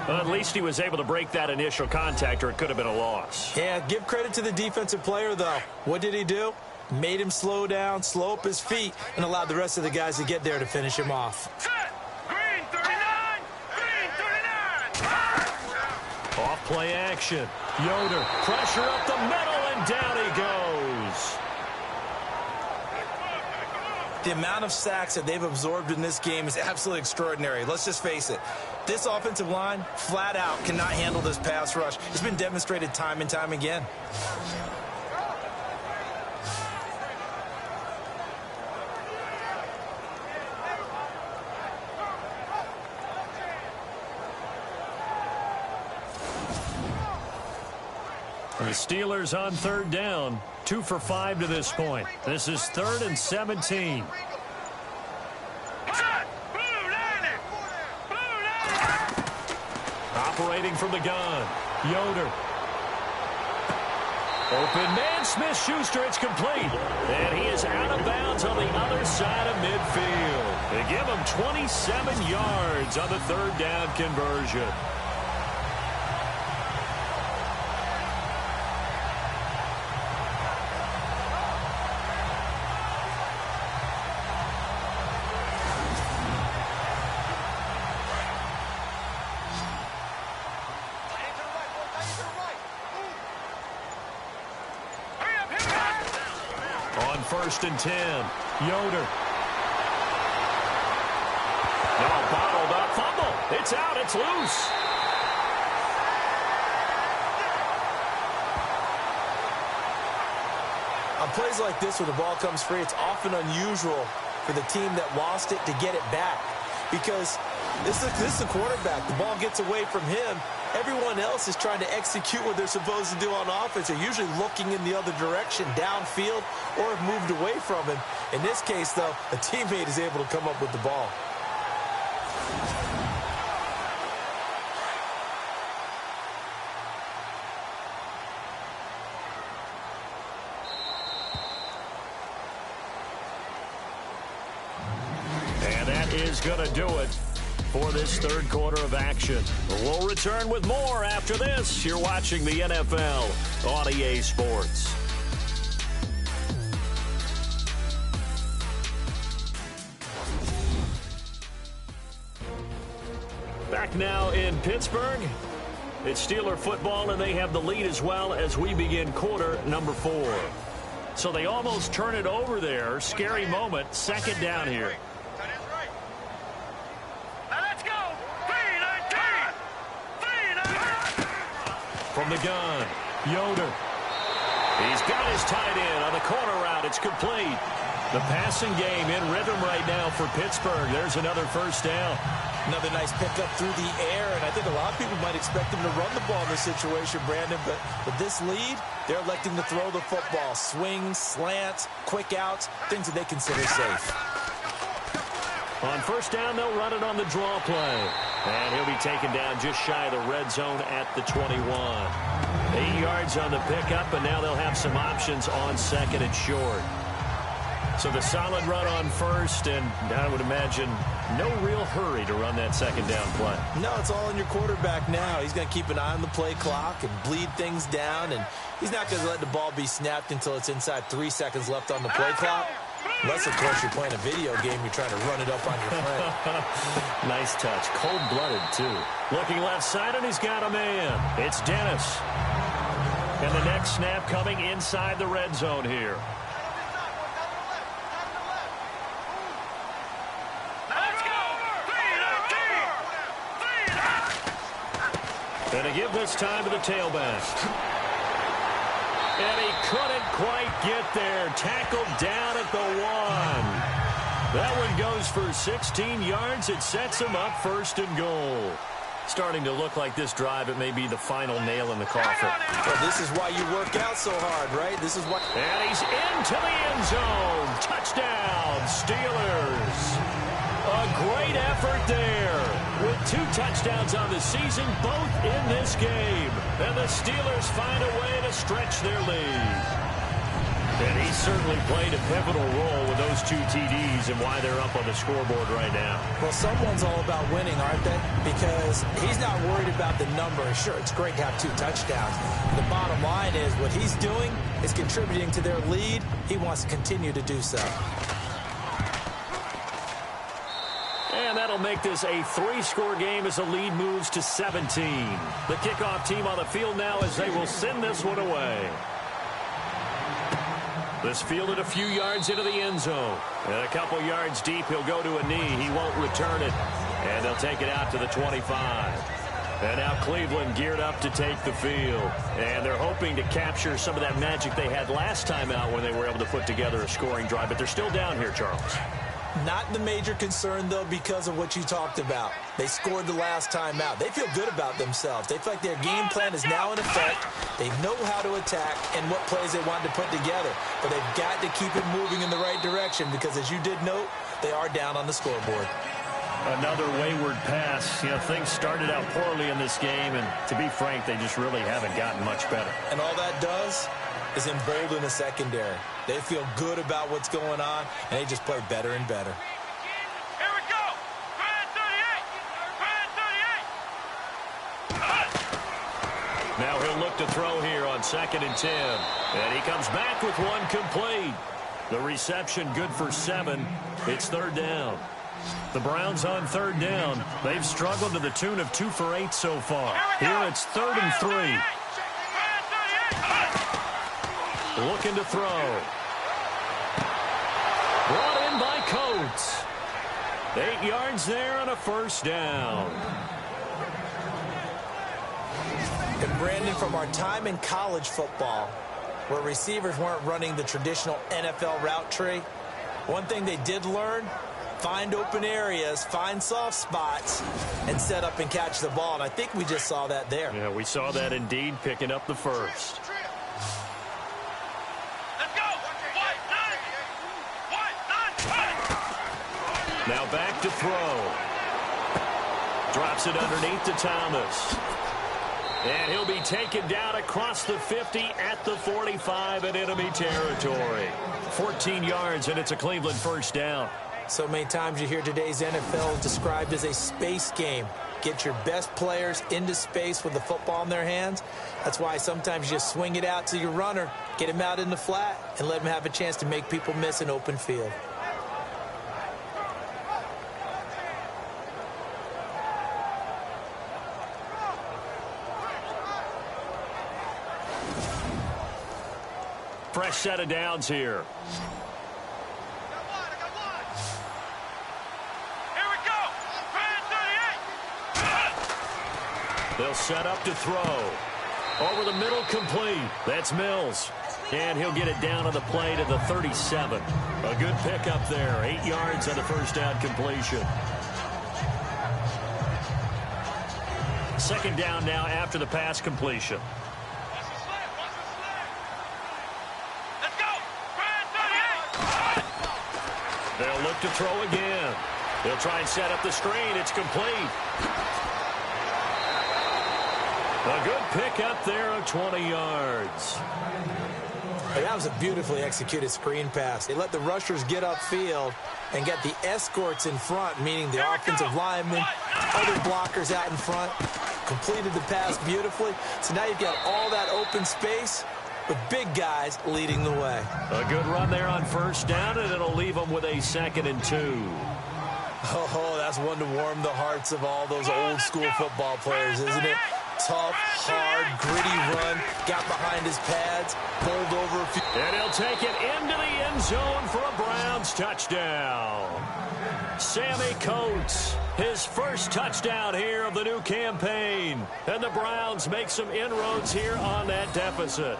Well, at least he was able to break that initial contact, or it could have been a loss. Yeah, give credit to the defensive player, though. What did he do? Made him slow down, slow up his feet, and allowed the rest of the guys to get there to finish him off. Set. Green 39. Green 39. Off play action. Yoder, pressure up the middle, and down he goes. The amount of sacks that they've absorbed in this game is absolutely extraordinary. Let's just face it. This offensive line, flat out, cannot handle this pass rush. It's been demonstrated time and time again. The Steelers on third down. 2 for 5 to this point. This is 3rd and 17. Operating from the gun. Yoder. Open man, Smith-Schuster. It's complete. And he is out of bounds on the other side of midfield. They give him 27 yards on the third down conversion. First and 10. Yoder. Now bottled up. Fumble. It's out. It's loose. On plays like this where the ball comes free, it's often unusual for the team that lost it to get it back. Because this is the quarterback. The ball gets away from him. Everyone else is trying to execute what they're supposed to do on offense. They're usually looking in the other direction, downfield, or have moved away from him. In this case, though, a teammate is able to come up with the ball. And that is going to do it for this third quarter of action. We'll return with more after this. You're watching the NFL on EA Sports. Back now in Pittsburgh. It's Steeler football, and they have the lead as well as we begin quarter number 4. So they almost turn it over there. Scary moment. Second down here. From the gun, Yoder. He's got his tight end on the corner route. It's complete. The passing game in rhythm right now for Pittsburgh. There's another first down. Another nice pickup through the air, and I think a lot of people might expect them to run the ball in this situation, Brandon, but with this lead, they're electing to throw the football. Swings, slants, quick outs, things that they consider safe. On first down, they'll run it on the draw play. And he'll be taken down just shy of the red zone at the 21. 8 yards on the pickup, and now they'll have some options on second and short. So the solid run on first, and I would imagine no real hurry to run that second down play. No, it's all in your quarterback now. He's going to keep an eye on the play clock and bleed things down, and he's not going to let the ball be snapped until it's inside 3 seconds left on the play clock. Unless, of course, you're playing a video game, you're trying to run it up on your friend. Nice touch. Cold-blooded, too. Looking left side, and he's got a man. It's Dennis. And the next snap coming inside the red zone here. And a give this time to the tailback. And he couldn't quite get there. Tackled down at the 1. That one goes for 16 yards. It sets him up first and goal. Starting to look like this drive, it may be the final nail in the coffin. Well, this is why you work out so hard, right? This is what. And he's into the end zone. Touchdown, Steelers. A great effort there. With 2 touchdowns on the season, both in this game. And the Steelers find a way to stretch their lead. And he certainly played a pivotal role with those 2 TDs and why they're up on the scoreboard right now. Well, someone's all about winning, aren't they? Because he's not worried about the number. Sure, it's great to have 2 touchdowns. The bottom line is what he's doing is contributing to their lead. He wants to continue to do so. And that'll make this a 3-score game as the lead moves to 17. The kickoff team on the field now as they will send this one away. This fielded a few yards into the end zone. And a couple yards deep, he'll go to a knee. He won't return it. And they'll take it out to the 25. And now Cleveland geared up to take the field. And they're hoping to capture some of that magic they had last time out when they were able to put together a scoring drive. But they're still down here, Charles. Not the major concern, though, because of what you talked about. They scored the last time out. They feel good about themselves. They feel like their game plan is now in effect. They know how to attack and what plays they want to put together. But they've got to keep it moving in the right direction because, as you did note, they are down on the scoreboard. Another wayward pass. You know, things started out poorly in this game, and to be frank, they just really haven't gotten much better. And all that does is embolden the secondary. They feel good about what's going on, and they just play better and better. Here we go. Grand 38. Now he'll look to throw here on 2nd and 10. And he comes back with one complete. The reception good for 7. It's 3rd down. The Browns on 3rd down. They've struggled to the tune of 2 for 8 so far. Here it's 3rd and 3. Looking to throw. Brought in by Coates. 8 yards there on a 1st down. And Brandon, from our time in college football, where receivers weren't running the traditional NFL route tree, one thing they did learn, find open areas, find soft spots, and set up and catch the ball. And I think we just saw that there. Yeah, we saw that indeed, picking up the 1st. Now back to throw. Drops it underneath to Thomas. And he'll be taken down across the 50 at the 45 in enemy territory. 14 yards, and it's a Cleveland 1st down. So many times you hear today's NFL described as a space game. Get your best players into space with the football in their hands. That's why sometimes you just swing it out to your runner, get him out in the flat, and let him have a chance to make people miss an open field. Fresh set of downs here. Here we go. Grand 38. They'll set up to throw. Over the middle, complete. That's Mills. And he'll get it down on the play to the 37. A good pickup there. 8 yards on the 1st down completion. 2nd down now after the pass completion. They'll look to throw again. They'll try and set up the screen. It's complete. A good pickup there of 20 yards. That was a beautifully executed screen pass. They let the rushers get upfield and get the escorts in front, meaning the offensive linemen, other blockers out in front, completed the pass beautifully. So now you've got all that open space with big guys leading the way. A good run there on 1st down, and it'll leave them with a 2nd and 2. Oh, that's one to warm the hearts of all those old school football players, isn't it? Tough, hard, gritty run, got behind his pads, bowled over a few. And he'll take it into the end zone for a Browns touchdown. Sammy Coates, his 1st touchdown here of the new campaign. And the Browns make some inroads here on that deficit.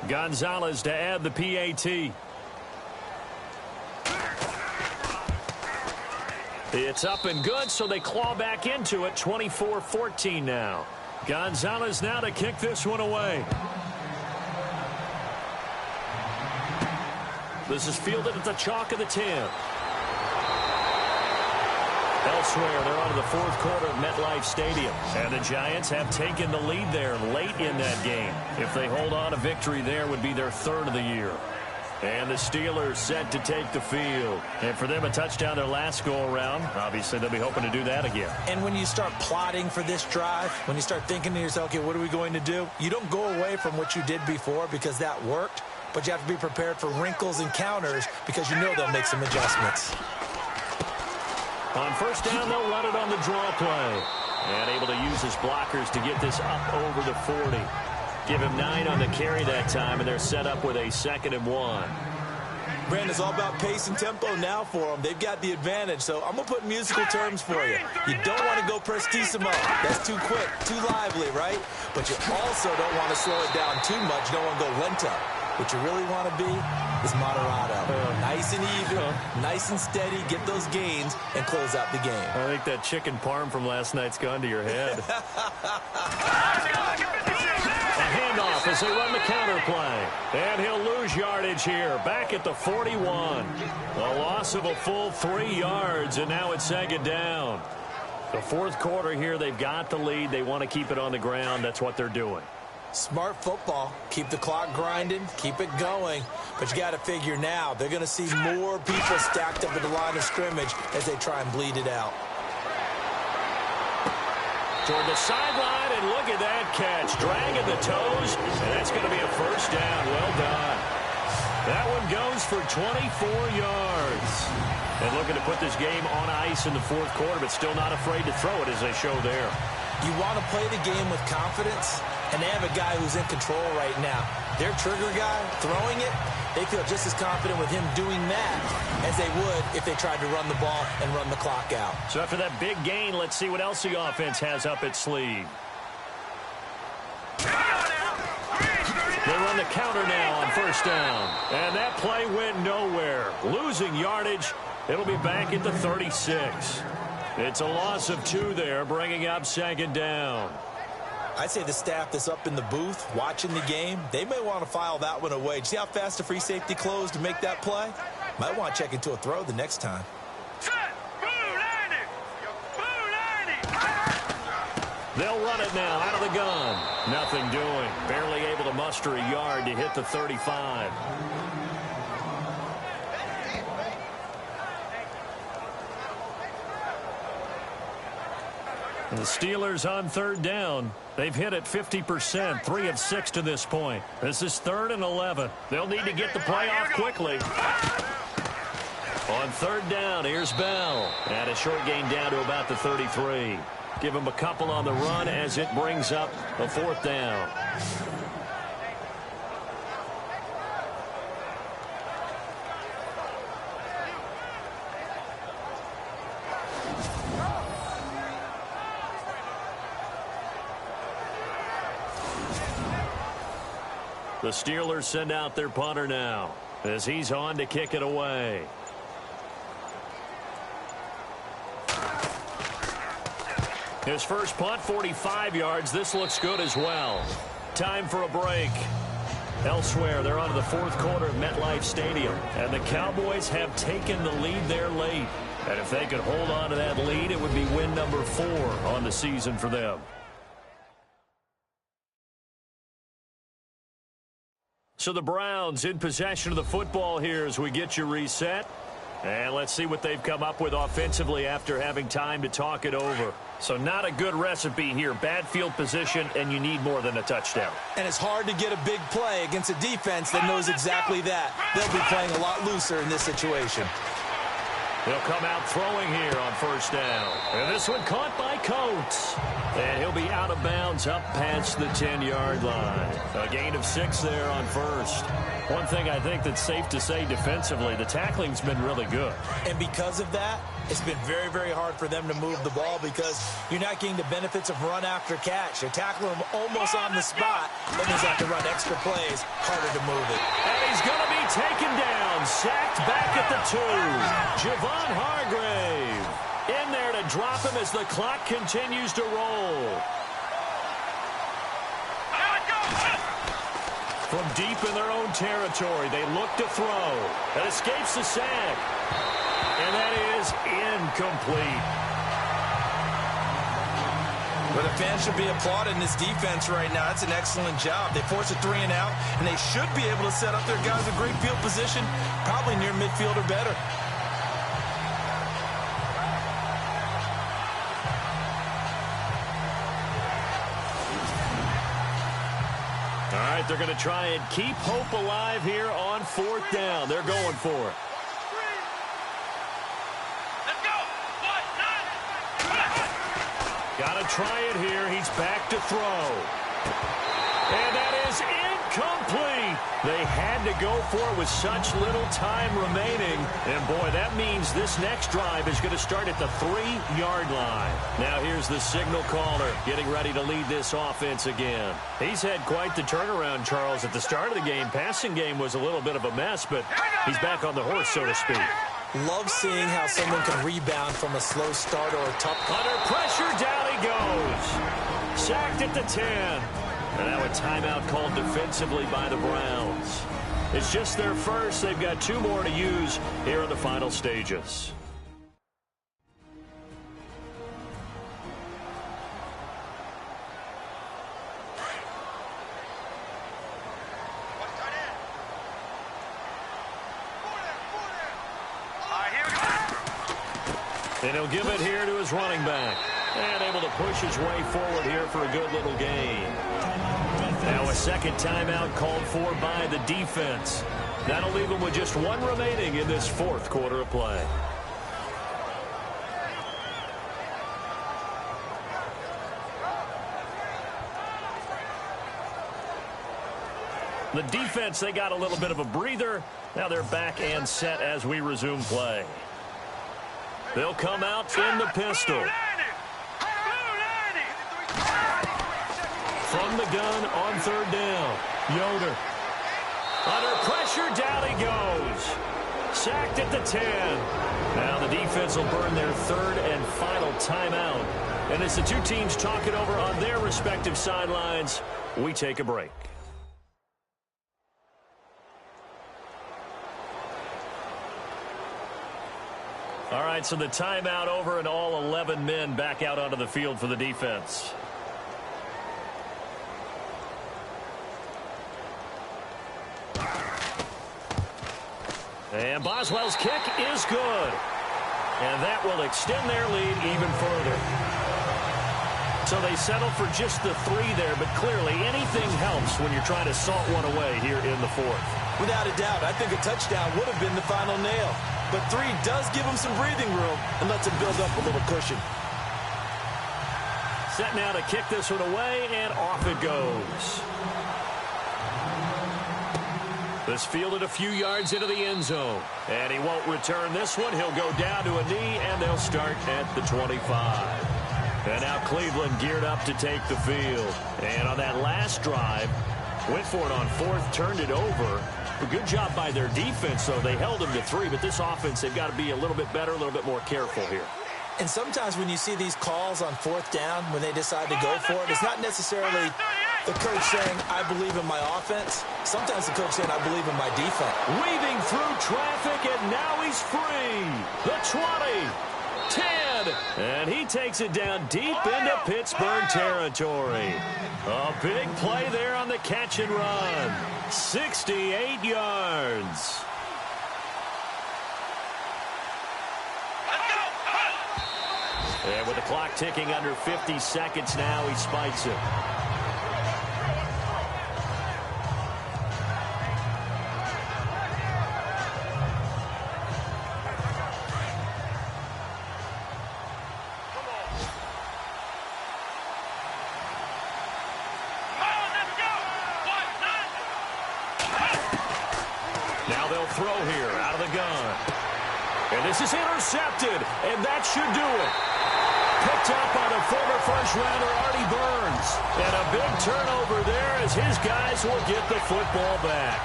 Gonzalez to add the PAT. It's up and good, so they claw back into it. 24-14 now. Gonzalez now to kick this one away. This is fielded at the chalk of the 10. Elsewhere, they're on to the fourth quarter of MetLife Stadium. And the Giants have taken the lead there late in that game. If they hold on, a victory there would be their third of the year. And the Steelers set to take the field. And for them, a touchdown their last go-around. Obviously, they'll be hoping to do that again. And when you start plotting for this drive, when you start thinking to yourself, okay, what are we going to do? You don't go away from what you did before because that worked. But you have to be prepared for wrinkles and counters because you know they'll make some adjustments. On first down, they'll run it on the draw play. And able to use his blockers to get this up over the 40. Give him 9 on the carry that time, and they're set up with a 2nd and 1. Brandon, it's all about pace and tempo now for them. They've got the advantage, so I'm going to put musical terms for you. You don't want to go prestissimo. That's too quick, too lively, right? But you also don't want to slow it down too much. You don't want to go lento. What you really want to be is moderato. Nice and even, nice and steady, get those gains, and close out the game. I think that chicken parm from last night's gone to your head. A handoff as they run the counter play. And he'll lose yardage here, back at the 41. A loss of a full 3 yards, and now it's 2nd down. The fourth quarter here, they've got the lead. They want to keep it on the ground. That's what they're doing. Smart football. Keep the clock grinding. Keep it going. But you got to figure now they're going to see more people stacked up at the line of scrimmage as they try and bleed it out. Toward the sideline, and look at that catch. Dragging the toes, and that's going to be a first down. Well done. That one goes for 24 yards. And looking to put this game on ice in the fourth quarter, but still not afraid to throw it as they show there. You want to play the game with confidence, and they have a guy who's in control right now. Their trigger guy, throwing it, they feel just as confident with him doing that as they would if they tried to run the ball and run the clock out. So after that big gain, let's see what else the offense has up its sleeve. They run the counter now on first down. And that play went nowhere. Losing yardage. It'll be back at the 36. It's a loss of 2 there, bringing up 2nd down. I'd say the staff that's up in the booth watching the game, they may want to file that one away. See how fast the free safety closed to make that play? Might want to check into a throw the next time. They'll run it now out of the gun. Nothing doing. Barely able to muster a yard to hit the 35. The Steelers on 3rd down. They've hit it 50%, 3 of 6 to this point. This is 3rd and 11. They'll need to get the play off quickly. On 3rd down, here's Bell. And a short gain down to about the 33. Give him a couple on the run as it brings up a 4th down. The Steelers send out their punter now as he's on to kick it away. His first punt, 45 yards. This looks good as well. Time for a break. Elsewhere, they're on to the fourth quarter of MetLife Stadium. And the Cowboys have taken the lead there late. And if they could hold on to that lead, it would be win number 4 on the season for them. So the Browns in possession of the football here as we get you reset. And let's see what they've come up with offensively after having time to talk it over. So not a good recipe here. Bad field position, and you need more than a touchdown. And it's hard to get a big play against a defense that knows exactly that. They'll be playing a lot looser in this situation. He'll come out throwing here on first down. And this one caught by Coates. And he'll be out of bounds up past the 10-yard line. A gain of 6 there on first. One thing I think that's safe to say defensively, the tackling's been really good. And because of that, it's been very, very hard for them to move the ball because you're not getting the benefits of run after catch. You're tackling them almost on the spot. That means you have to run extra plays, harder to move it. And he's going to be taken down, sacked back at the 2. Javon Hargrave in there to drop him as the clock continues to roll. From deep in their own territory, they look to throw. That escapes the sack. And that is incomplete. But the fans should be applauding this defense right now. That's an excellent job. They force a 3 and out, and they should be able to set up their guys in great field position, probably near midfield or better. All right, they're going to try and keep hope alive here on 4th down. They're going for it. Let's go. 1, 9. Got to try it here. He's back to throw. And that is incomplete. They had to go for it with such little time remaining. And, boy, that means this next drive is going to start at the 3-yard line. Now here's the signal caller getting ready to lead this offense again. He's had quite the turnaround, Charles. At the start of the game, passing game was a little bit of a mess, but he's back on the horse, so to speak. Love seeing how someone can rebound from a slow start or a tough... Under pressure, down he goes. Sacked at the 10. And now a timeout called defensively by the Browns. It's just their first. They've got 2 more to use here in the final stages. And he'll give it here to his running back. And able to push his way forward here for a good little gain. Now a second timeout called for by the defense. That'll leave them with just 1 remaining in this 4th quarter of play. The defense, they got a little bit of a breather. Now they're back and set as we resume play. They'll come out in the pistol. From the gun on 3rd down. Yoder. Under pressure, down he goes. Sacked at the 10. Now the defense will burn their 3rd and final timeout. And as the 2 teams talk it over on their respective sidelines, we take a break. All right, so the timeout over and all 11 men back out onto the field for the defense. And Boswell's kick is good. And that will extend their lead even further. So they settle for just the 3 there, but clearly anything helps when you're trying to salt one away here in the 4th. Without a doubt, I think a touchdown would have been the final nail. But 3 does give him some breathing room and lets him build up a little cushion. Set now to kick this one away, and off it goes. This fielded a few yards into the end zone. And he won't return this one. He'll go down to a knee, and they'll start at the 25. And now Cleveland geared up to take the field. And on that last drive, went for it on 4th, turned it over. A good job by their defense, though. They held them to 3, but this offense, they've got to be a little bit better, a little bit more careful here. And sometimes when you see these calls on 4th down, when they decide to go for it, it's not necessarily the coach saying, I believe in my offense. Sometimes the coach saying, I believe in my defense. Weaving through traffic, and now he's free. The 20, 10, and he takes it down deep into Pittsburgh territory. A big play there on the catch and run. 68 yards. And with the clock ticking under 50 seconds now, he spikes it. Now they'll throw here out of the gun. And this is intercepted, and that should do it. Picked up by the former first-rounder Artie Burns. And a big turnover there as his guys will get the football back.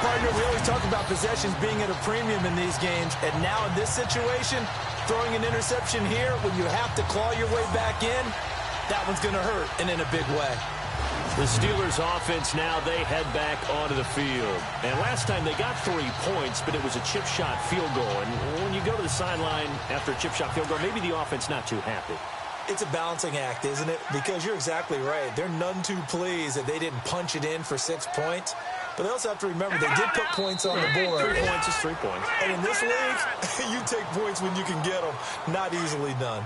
Partner, we always talk about possessions being at a premium in these games. And now in this situation, throwing an interception here when you have to claw your way back in, that one's going to hurt, and in a big way. The Steelers offense now, they head back onto the field. And last time they got 3 points, but it was a chip shot field goal. And when you go to the sideline after a chip shot field goal, maybe the offense not too happy. It's a balancing act, isn't it? Because you're exactly right. They're none too pleased that they didn't punch it in for 6 points. But they also have to remember they did put points on the board. 3 points is 3 points. And in this league, you take points when you can get them. Not easily done.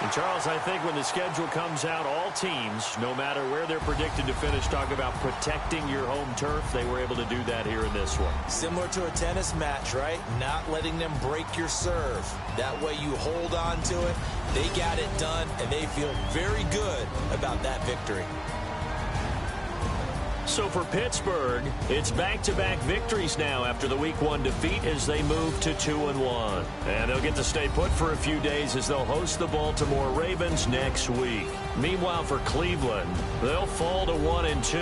And Charles, I think when the schedule comes out, all teams, no matter where they're predicted to finish, talk about protecting your home turf. They were able to do that here in this one. Similar to a tennis match, right? Not letting them break your serve. That way you hold on to it. They got it done, and they feel very good about that victory. So for Pittsburgh, it's back-to-back victories now after the Week 1 defeat as they move to 2-1. And they'll get to stay put for a few days as they'll host the Baltimore Ravens next week. Meanwhile, for Cleveland, they'll fall to 1-2.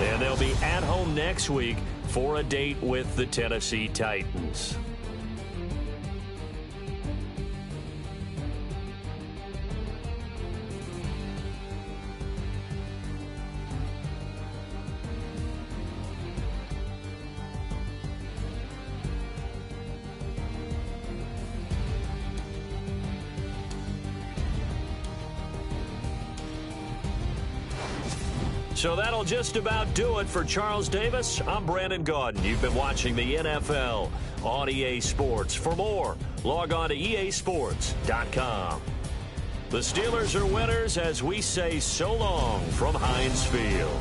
And they'll be at home next week for a date with the Tennessee Titans. So that'll just about do it for Charles Davis. I'm Brandon Gaudin. You've been watching the NFL on EA Sports. For more, log on to easports.com. The Steelers are winners as we say so long from Heinz Field.